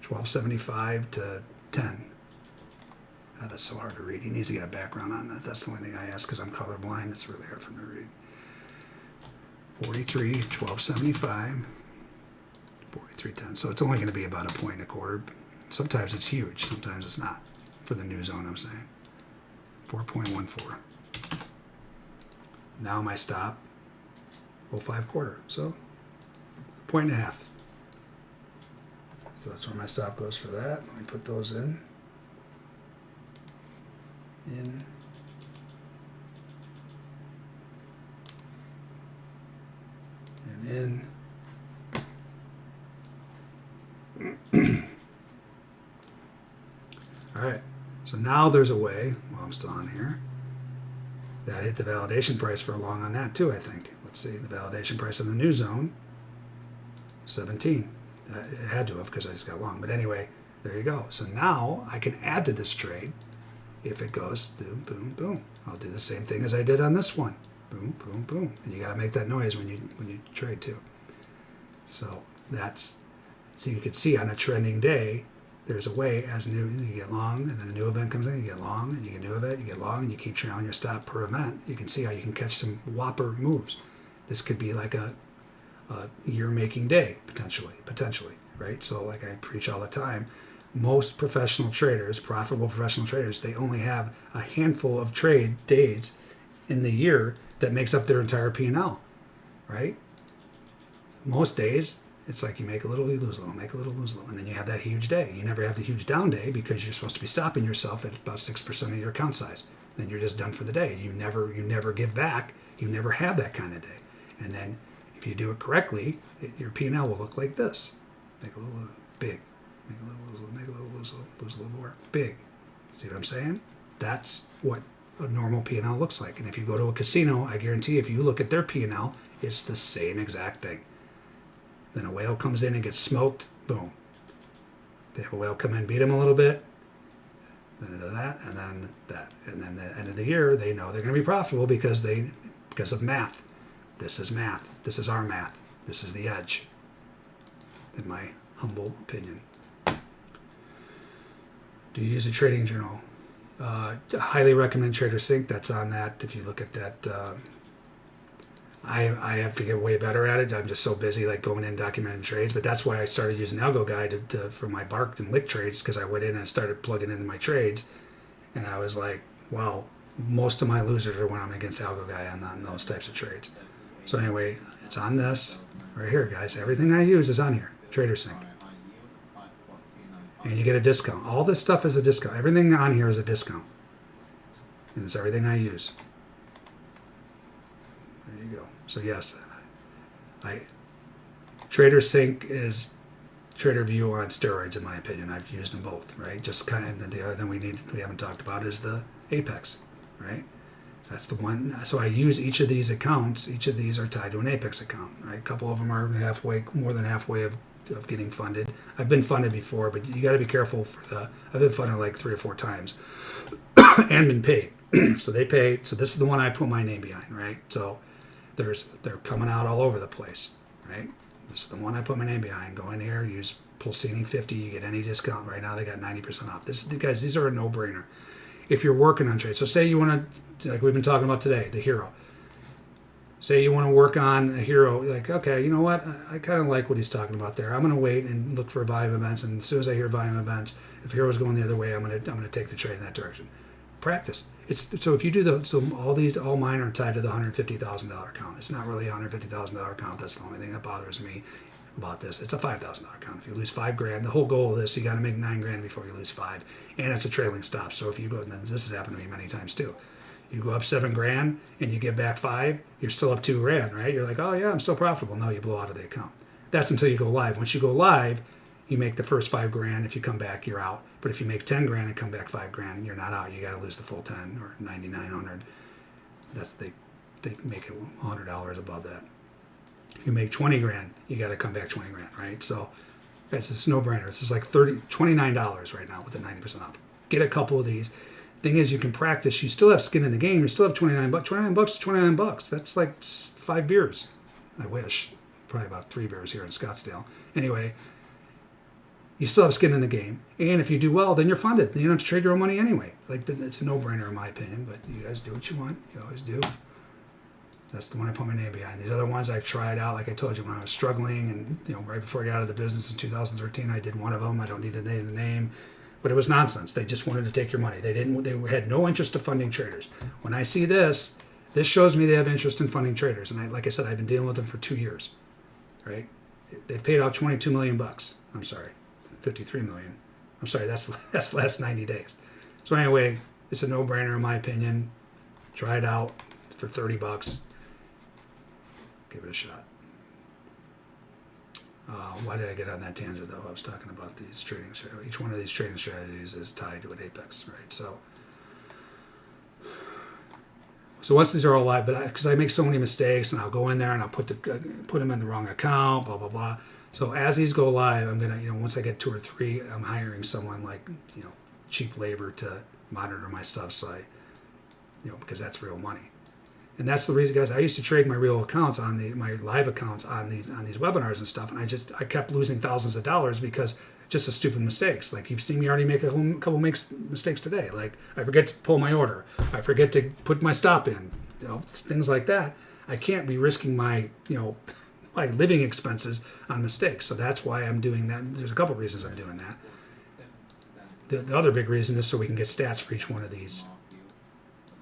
1275 to 10. Oh, that's so hard to read. He needs to get a background on that. That's the only thing I ask because I'm colorblind. It's really hard for me to read. 43, 1275, 43.10. So it's only going to be about 1.25. Sometimes it's huge. Sometimes it's not. For the new zone, I'm saying. 4.14. Now my stop, 05.25. So 1.5. So that's where my stop goes for that. Let me put those in. And in. All right, so now there's a way, while I'm still on here, That hit the validation price for long on that too, I think. Let's see, the validation price in the new zone, 17. It had to have because I just got long. But anyway, there you go. So now I can add to this trade if it goes boom, boom, boom. I'll do the same thing as I did on this one. Boom, boom, boom. And you got to make that noise when you trade too. So so you can see on a trending day, there's a way as you get long, and then a new event comes in, you get long, and you get a new event, you get long, and you keep trailing your stop per event. You can see how you can catch some whopper moves. This could be like a year-making day, potentially, right? So like I preach all the time, most professional traders, profitable professional traders, they only have a handful of trade days in the year that makes up their entire P&L, right? Most days, it's like you make a little, you lose a little, make a little, lose a little, and then you have that huge day. You never have the huge down day because you're supposed to be stopping yourself at about 6% of your account size. Then you're just done for the day. You never give back. You never have that kind of day. And then if you do it correctly, your P&L will look like this. Make a little big, make a little, lose a little, make a little, lose a little more, big. See what I'm saying? That's what a normal P&L looks like. And if you go to a casino, I guarantee if you look at their P&L, it's the same exact thing. Then a whale comes in and gets smoked, boom. They have a whale come in, beat him a little bit, then into that, and then that. And then the end of the year, they know they're going to be profitable because of math. This is math. This is our math. This is the edge, in my humble opinion. Do you use a trading journal? Highly recommend TraderSync. That's on that. If you look at that, I have to get way better at it. I'm just so busy like going in documenting trades. But that's why I started using Algo Guide for my bark and lick trades, because I went in and started plugging in my trades, and I was like, wow, most of my losers are when I'm against Algo Guide on those types of trades. So anyway, it's on this right here, guys. Everything I use is on here, TraderSync. And you get a discount. All this stuff is a discount. Everything on here is a discount. And it's everything I use. There you go. So yes, TraderSync is TraderView on steroids, in my opinion. I've used them both, right? Just kind of, and the other thing we haven't talked about is the Apex, right? That's the one. So I use each of these accounts. Each of these are tied to an Apex account, right? A couple of them are more than halfway of getting funded. I've been funded before, but you got to be careful I've been funded like 3 or 4 times and been paid. So they pay. So this is the one I put my name behind, right? So they're coming out all over the place, right? This is the one I put my name behind. Go in here, use Pulcini 50. You get any discount right now. They got 90% off. Guys, these are a no-brainer. If you're working on trades, so say you want to, like we've been talking about today, the hero. Say you want to work on a hero, like, okay, you know what? I kind of like what he's talking about there. I'm going to wait and look for volume events, and as soon as I hear volume events, if the hero's going the other way, I'm going to take the trade in that direction. Practice. So if you do all mine are tied to the $150,000 account. It's not really a $150,000 account. That's the only thing that bothers me about this. It's a $5,000 account. If you lose $5,000, the whole goal of this, you got to make $9,000 before you lose 5, and it's a trailing stop. So if you go, and this has happened to me many times too. You go up $7,000 and you get back 5, you're still up $2,000, right? You're like, oh yeah, I'm still profitable. No, you blow out of the account. That's until you go live. Once you go live, you make the first $5,000. If you come back, you're out. But if you make $10,000 and come back $5,000, you're not out. You got to lose the full 10 or 9,900. That's they make it $100 above that. If you make $20,000, you got to come back $20,000, right? So it's a no-brainer. This is like $29 right now with the 90% off. Get a couple of these. Thing is, you can practice. You still have skin in the game. You still have $29. $29 is $29. That's like 5 beers. I wish. Probably about 3 beers here in Scottsdale. Anyway, you still have skin in the game. And if you do well, then you're funded. You don't have to trade your own money anyway. Like, it's a no-brainer in my opinion. But you guys do what you want. You always do. That's the one I put my name behind. These other ones I've tried out. Like I told you, when I was struggling, and right before I got out of the business in 2013, I did one of them. I don't need to name the name. But it was nonsense. They just wanted to take your money. They had no interest in funding traders. When I see this shows me they have interest in funding traders. And like I said, I've been dealing with them for 2 years, right? They've paid out $22 million. I'm sorry, 53 million. I'm sorry, that's the last 90 days. So anyway, it's a no-brainer in my opinion. Try it out for $30. Give it a shot. Why did I get on that tangent, though? I was talking about these trading strategies. Each one of these trading strategies is tied to an Apex, right? So So once these are all live, but because I make so many mistakes, and I'll go in there and I'll put them in the wrong account, blah blah blah. So as these go live, I'm gonna, once I get 2 or 3, I'm hiring someone like, cheap labor to monitor my stuff, so because that's real money. And that's the reason, guys. I used to trade my real accounts on my live accounts on these webinars and stuff, and I kept losing thousands of dollars because just of stupid mistakes. Like you've seen me already make a couple mistakes today. Like I forget to pull my order, I forget to put my stop in, things like that. I can't be risking my my living expenses on mistakes. So that's why I'm doing that. There's a couple reasons I'm doing that. The other big reason is so we can get stats for each one of these.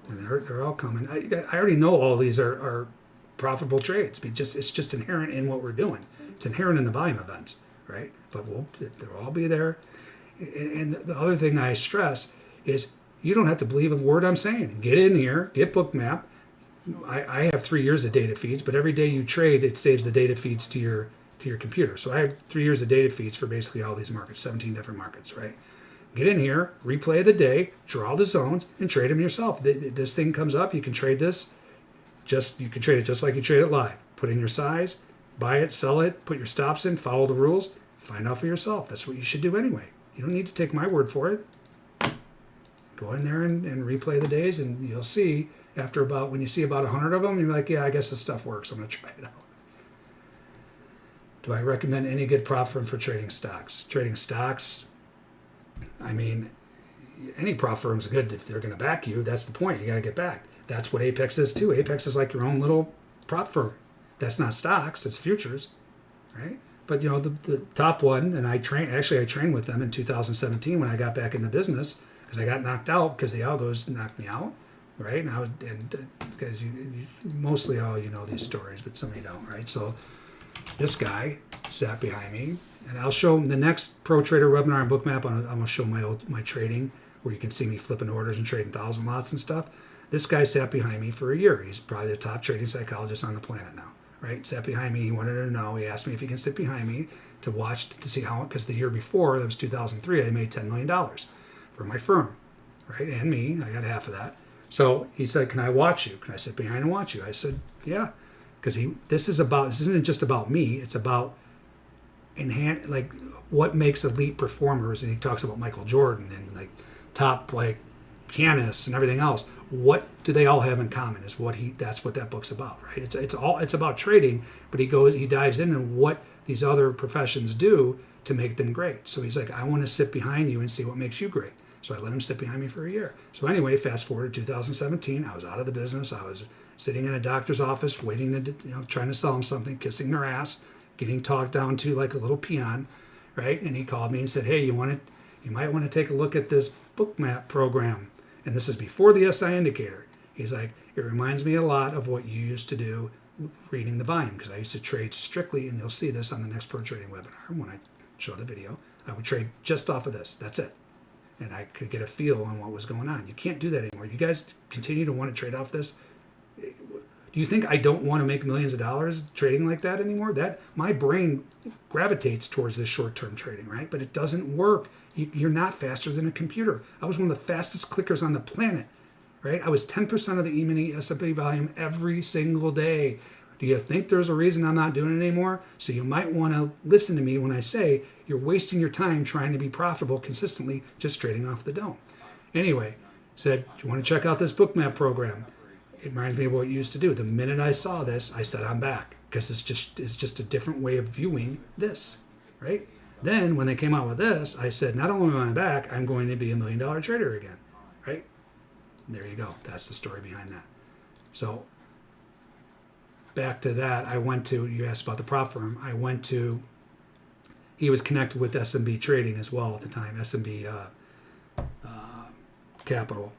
And they're all coming. I already know all these are profitable trades. It's just inherent in what we're doing. It's inherent in the volume events, right? But they'll all be there. And the other thing I stress is you don't have to believe a word I'm saying. Get in here, get Bookmap. I have 3 years of data feeds, but every day you trade, it saves the data feeds to your computer. So I have 3 years of data feeds for basically all these markets, 17 different markets, right? Get in here, replay the day, draw the zones, and trade them yourself. This thing comes up, you can trade this. You can trade it just like you trade it live. Put in your size, buy it, sell it, put your stops in, follow the rules, find out for yourself. That's what you should do anyway. You don't need to take my word for it. Go in there and replay the days, and you'll see when you see about 100 of them, you're like, yeah, I guess this stuff works. I'm going to try it out. Do I recommend any good prop firm for trading stocks? Trading stocks, I mean, any prop firm's good if they're going to back you. That's the point. You got to get backed. That's what Apex is too. Apex is like your own little prop firm. That's not stocks. It's futures, right? But the top one, and I trained with them in 2017 when I got back in the business because I got knocked out because the algos knocked me out, right? And because you mostly all these stories, but some of you don't, right? So this guy sat behind me. And I'll show the next Pro Trader webinar on Bookmap. I'm going to show my trading, where you can see me flipping orders and trading 1,000 lots and stuff. This guy sat behind me for a year. He's probably the top trading psychologist on the planet now, right? Sat behind me. He wanted to know. He asked me if he can sit behind me to watch to see how, because the year before, that was 2003, I made $10 million for my firm, right? And me, I got half of that. So he said, "Can I watch you? Can I sit behind and watch you?" I said, "Yeah," because this isn't just about me. It's about like what makes elite performers, and he talks about Michael Jordan and like top like pianists and everything else. What do they all have in common? That's what that book's about, right? It's about trading, but he dives into what these other professions do to make them great. So he's like, I want to sit behind you and see what makes you great. So I let him sit behind me for a year. So anyway, fast forward to 2017, I was out of the business. I was sitting in a doctor's office waiting to trying to sell him something, kissing their ass, getting talked down to like a little peon, right? And he called me and said, "Hey, you might want to take a look at this Bookmap program." And this is before the SI indicator. He's like, "It reminds me a lot of what you used to do reading the volume," because I used to trade strictly, and you'll see this on the next Pro Trading webinar when I show the video. I would trade just off of this. That's it. And I could get a feel on what was going on. You can't do that anymore. You guys continue to want to trade off this. Do you think I don't want to make millions of dollars trading like that anymore? That my brain gravitates towards this short-term trading, right? But it doesn't work. You're not faster than a computer. I was one of the fastest clickers on the planet, right? I was 10% of the E-mini S&P volume every single day. Do you think there's a reason I'm not doing it anymore? So you might want to listen to me when I say you're wasting your time trying to be profitable consistently just trading off the dome. Anyway, said, "Do you want to check out this Bookmap program? It reminds me of what you used to do." The minute I saw this, I said, "I'm back," because it's just a different way of viewing this, right? Then when they came out with this, I said, not only am I back, I'm going to be $1 million trader again, right? There you go. That's the story behind that. So back to that, you asked about the prop firm. He was connected with SMB Trading as well at the time, SMB Capital.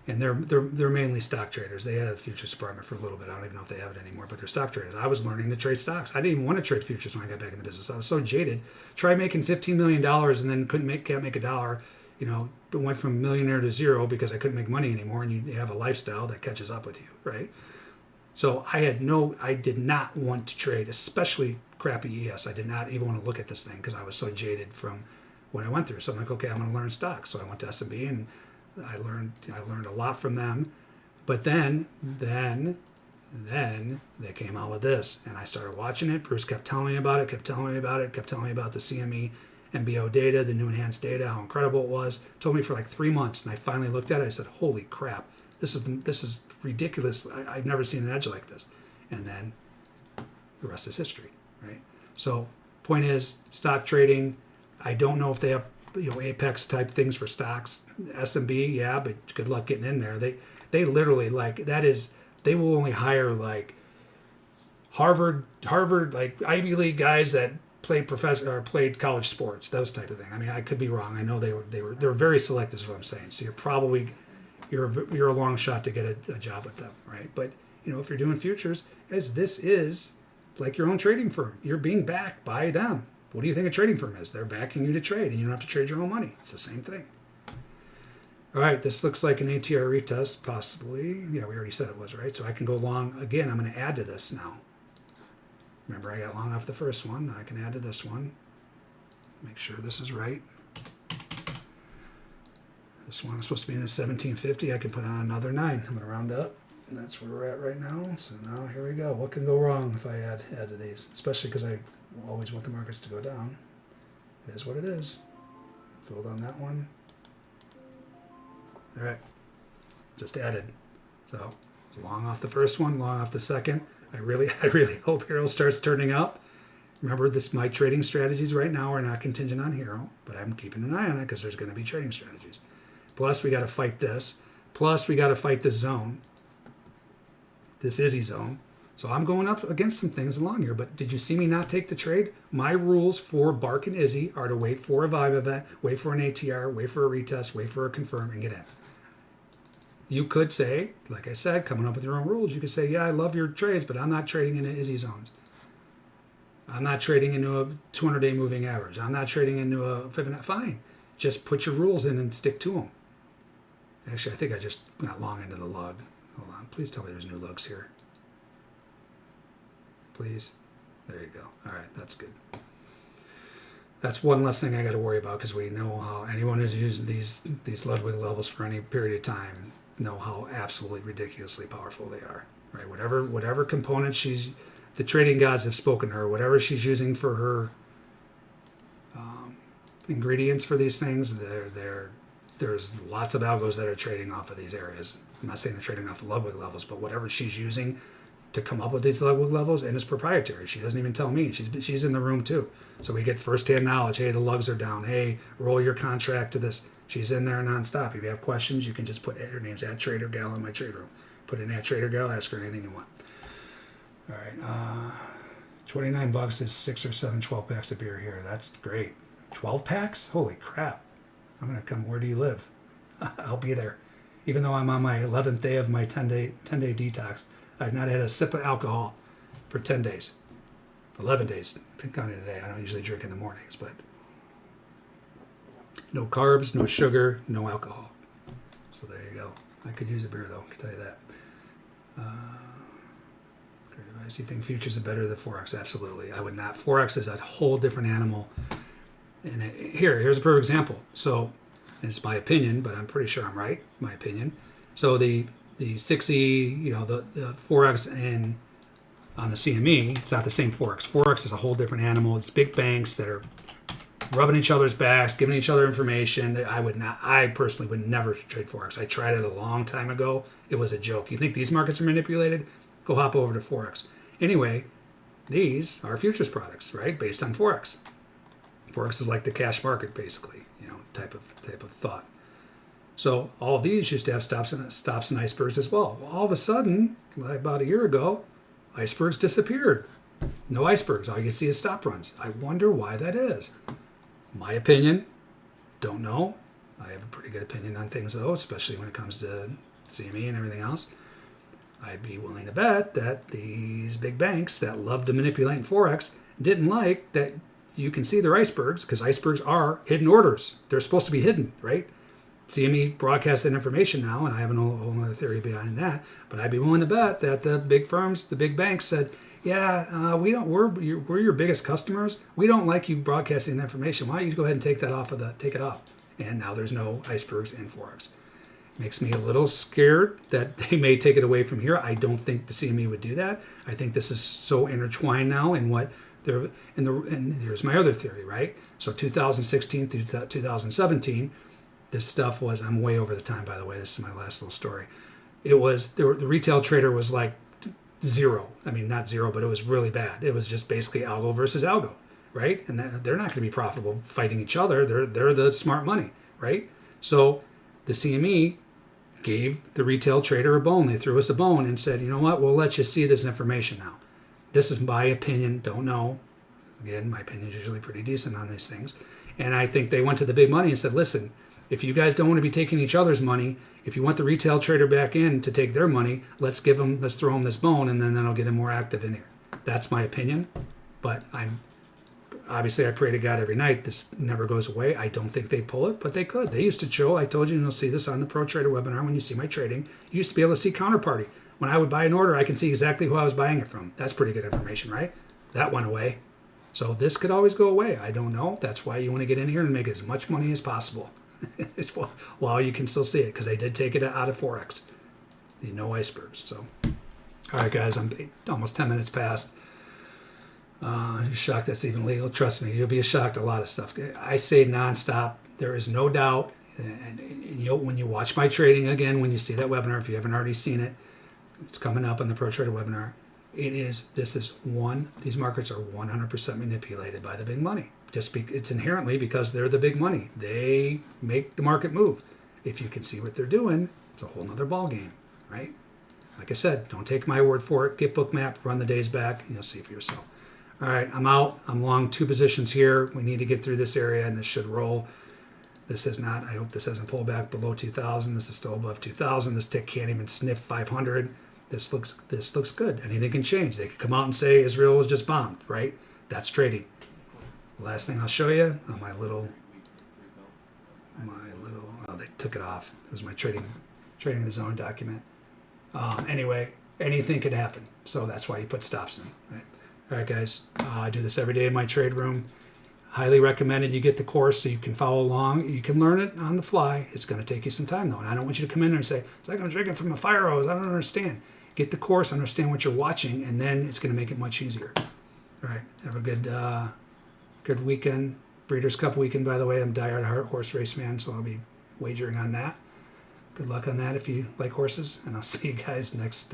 And they're mainly stock traders. They had a futures department for a little bit. I don't even know if they have it anymore, but they're stock traders. I was learning to trade stocks. I didn't even want to trade futures when I got back in the business. I was so jaded. Tried making $15 million and then can't make a dollar. It went from millionaire to zero because I couldn't make money anymore, and you have a lifestyle that catches up with you, right? So I did not want to trade, especially crappy ES. I did not even want to look at this thing because I was so jaded from what I went through. So I'm like, okay, I'm going to learn stocks. So I went to S&B and I learned a lot from them. But then they came out with this, and I started watching it. Bruce kept telling me about it, kept telling me about the CME MBO data, the new enhanced data, how incredible it was. Told me for like 3 months, and I finally looked at it. I said, "Holy crap, this is ridiculous. I've never seen an edge like this." And then the rest is history, right? So, point is, stock trading. I don't know if they have apex type things for stocks. S&B, yeah, but good luck getting in there. They literally they will only hire like Harvard like Ivy League guys that played college sports, those type of thing. I mean, I could be wrong. I know they're very selective, is what I'm saying. So you're a long shot to get a job with them, right? But if you're doing futures, guys, this is like your own trading firm. You're being backed by them. What do you think a trading firm is? They're backing you to trade, and you don't have to trade your own money. It's the same thing. All right, this looks like an ATR retest, possibly. Yeah, we already said it was, right? So I can go long. Again, I'm going to add to this now. Remember, I got long off the first one. Now I can add to this one. Make sure this is right. This one is supposed to be in a 1750. I can put on another 9. I'm going to round up. And that's where we're at right now. So now here we go. What can go wrong if I add to these? Especially because I always want the markets to go down. It is what it is. Filled on that one. All right, just added. So long off the first one, long off the second. I really hope Hero starts turning up. Remember, my trading strategies right now are not contingent on Hero, but I'm keeping an eye on it because there's going to be trading strategies. Plus, we got to fight this. Plus, we got to fight this zone, this Izzy zone. So I'm going up against some things along here. But did you see me not take the trade? My rules for Bark and Izzy are to wait for a vibe event, wait for an ATR, wait for a retest, wait for a confirm, and get in. You could say, like I said, coming up with your own rules, you could say, yeah, I love your trades, but I'm not trading into Izzy zones. I'm not trading into a 200-day moving average. I'm not trading into a Fibonacci. Fine. Just put your rules in and stick to them. Actually, I think I just got long into the lug. Hold on. Please tell me there's new lugs here. Please. There you go. All right. That's good. That's one less thing I got to worry about because we know how anyone who's used these Ludwig levels for any period of time know how absolutely ridiculously powerful they are, right? Whatever component the trading gods have spoken to her, whatever she's using for her ingredients for these things, there's lots of algos that are trading off of these areas. I'm not saying they're trading off the Ludwig levels, but whatever she's using to come up with these Ludwig levels, and it's proprietary. She doesn't even tell me. She's in the room too. So we get firsthand knowledge. Hey, the lugs are down. Hey, roll your contract to this. She's in there nonstop. If you have questions, you can just put her name's @TraderGal in my trade room. Put in @TraderGal, ask her anything you want. All right, $29 is 6 or 7 12 packs of beer here. That's great. 12 packs? Holy crap. I'm going to come. Where do you live? I'll be there. Even though I'm on my 11th day of my 10-day detox, I've not had a sip of alcohol for 10 days. 11 days, counting today. I don't usually drink in the mornings, but no carbs, no sugar, no alcohol. So there you go. I could use a beer, though, I can tell you that. Do you think futures are better than Forex? Absolutely. I would not. Forex is a whole different animal. And here's a perfect example. So it's my opinion, but I'm pretty sure I'm right, my opinion. So the 6E, the Forex and on the CME, it's not the same Forex. Forex is a whole different animal. It's big banks that are rubbing each other's backs, giving each other information. I personally would never trade Forex. I tried it a long time ago. It was a joke. You think these markets are manipulated? Go hop over to Forex. Anyway, these are futures products, right? Based on Forex. Forex is like the cash market, basically, type of thought. So all of these used to have stops and icebergs as well. All of a sudden, like about a year ago, icebergs disappeared. No icebergs. All you can see is stop runs. I wonder why that is. My opinion, don't know. I have a pretty good opinion on things, though, especially when it comes to CME and everything else. I'd be willing to bet that these big banks that love to manipulate in Forex didn't like that you can see their icebergs, because icebergs are hidden orders. They're supposed to be hidden, right? CME broadcasts that information now, and I have a whole other theory behind that. But I'd be willing to bet that the big firms, the big banks said, yeah, we're your biggest customers. We don't like you broadcasting that information. Why don't you go ahead and take it off? And now there's no icebergs in Forex. Makes me a little scared that they may take it away from here. I don't think the CME would do that. I think this is so intertwined now in what they're and here's my other theory, right? So 2016 through 2017, this stuff was, I'm way over the time, by the way. This is my last little story. It was the retail trader was like zero. I mean, not zero, but it was really bad. It was just basically algo versus algo, right? And they're not going to be profitable fighting each other. They're the smart money, right? So the CME gave the retail trader a bone. They threw us a bone and said, you know what? We'll let you see this information now. This is my opinion. Don't know. Again, my opinion is usually pretty decent on these things. And I think they went to the big money and said, listen, if you guys don't want to be taking each other's money, if you want the retail trader back in to take their money, let's throw them this bone, and then that'll get him more active in here. That's my opinion. But obviously I pray to God every night this never goes away. I don't think they pull it, but they could. They used to show, I told you, and you'll see this on the Pro Trader webinar when you see my trading, you used to be able to see counterparty. When I would buy an order, I can see exactly who I was buying it from. That's pretty good information, right? That went away. So this could always go away. I don't know. That's why you want to get in here and make as much money as possible while you can still see it, because they did take it out of Forex. No icebergs. So, all right, guys, I'm almost 10 minutes past. You're shocked that's even legal. Trust me, you'll be shocked at a lot of stuff. I say nonstop. There is no doubt. And when you watch my trading again, when you see that webinar, if you haven't already seen it, it's coming up on the Pro Trader webinar. These markets are 100% manipulated by the big money. It's inherently because they're the big money. They make the market move. If you can see what they're doing, it's a whole nother ball game, right? Like I said, don't take my word for it. Get Bookmap, run the days back, and you'll see for yourself. All right, I'm out. I'm long 2 positions here. We need to get through this area, and this should roll. This is not. I hope this doesn't pull back below 2,000. This is still above 2,000. This tick can't even sniff 500. This looks good. Anything can change. They could come out and say Israel was just bombed, right? That's trading. Last thing I'll show you on my little. Oh, they took it off. It was my trading the zone document. Anyway, anything could happen. So that's why you put stops in, right? All right, guys. I do this every day in my trade room. Highly recommended you get the course so you can follow along. You can learn it on the fly. It's going to take you some time, though. And I don't want you to come in there and say, it's like I'm drinking from a fire hose. I don't understand. Get the course, understand what you're watching, and then it's going to make it much easier. All right. Have a good weekend. Breeders' Cup weekend, by the way. I'm a diehard horse race fan, so I'll be wagering on that. Good luck on that if you like horses, and I'll see you guys next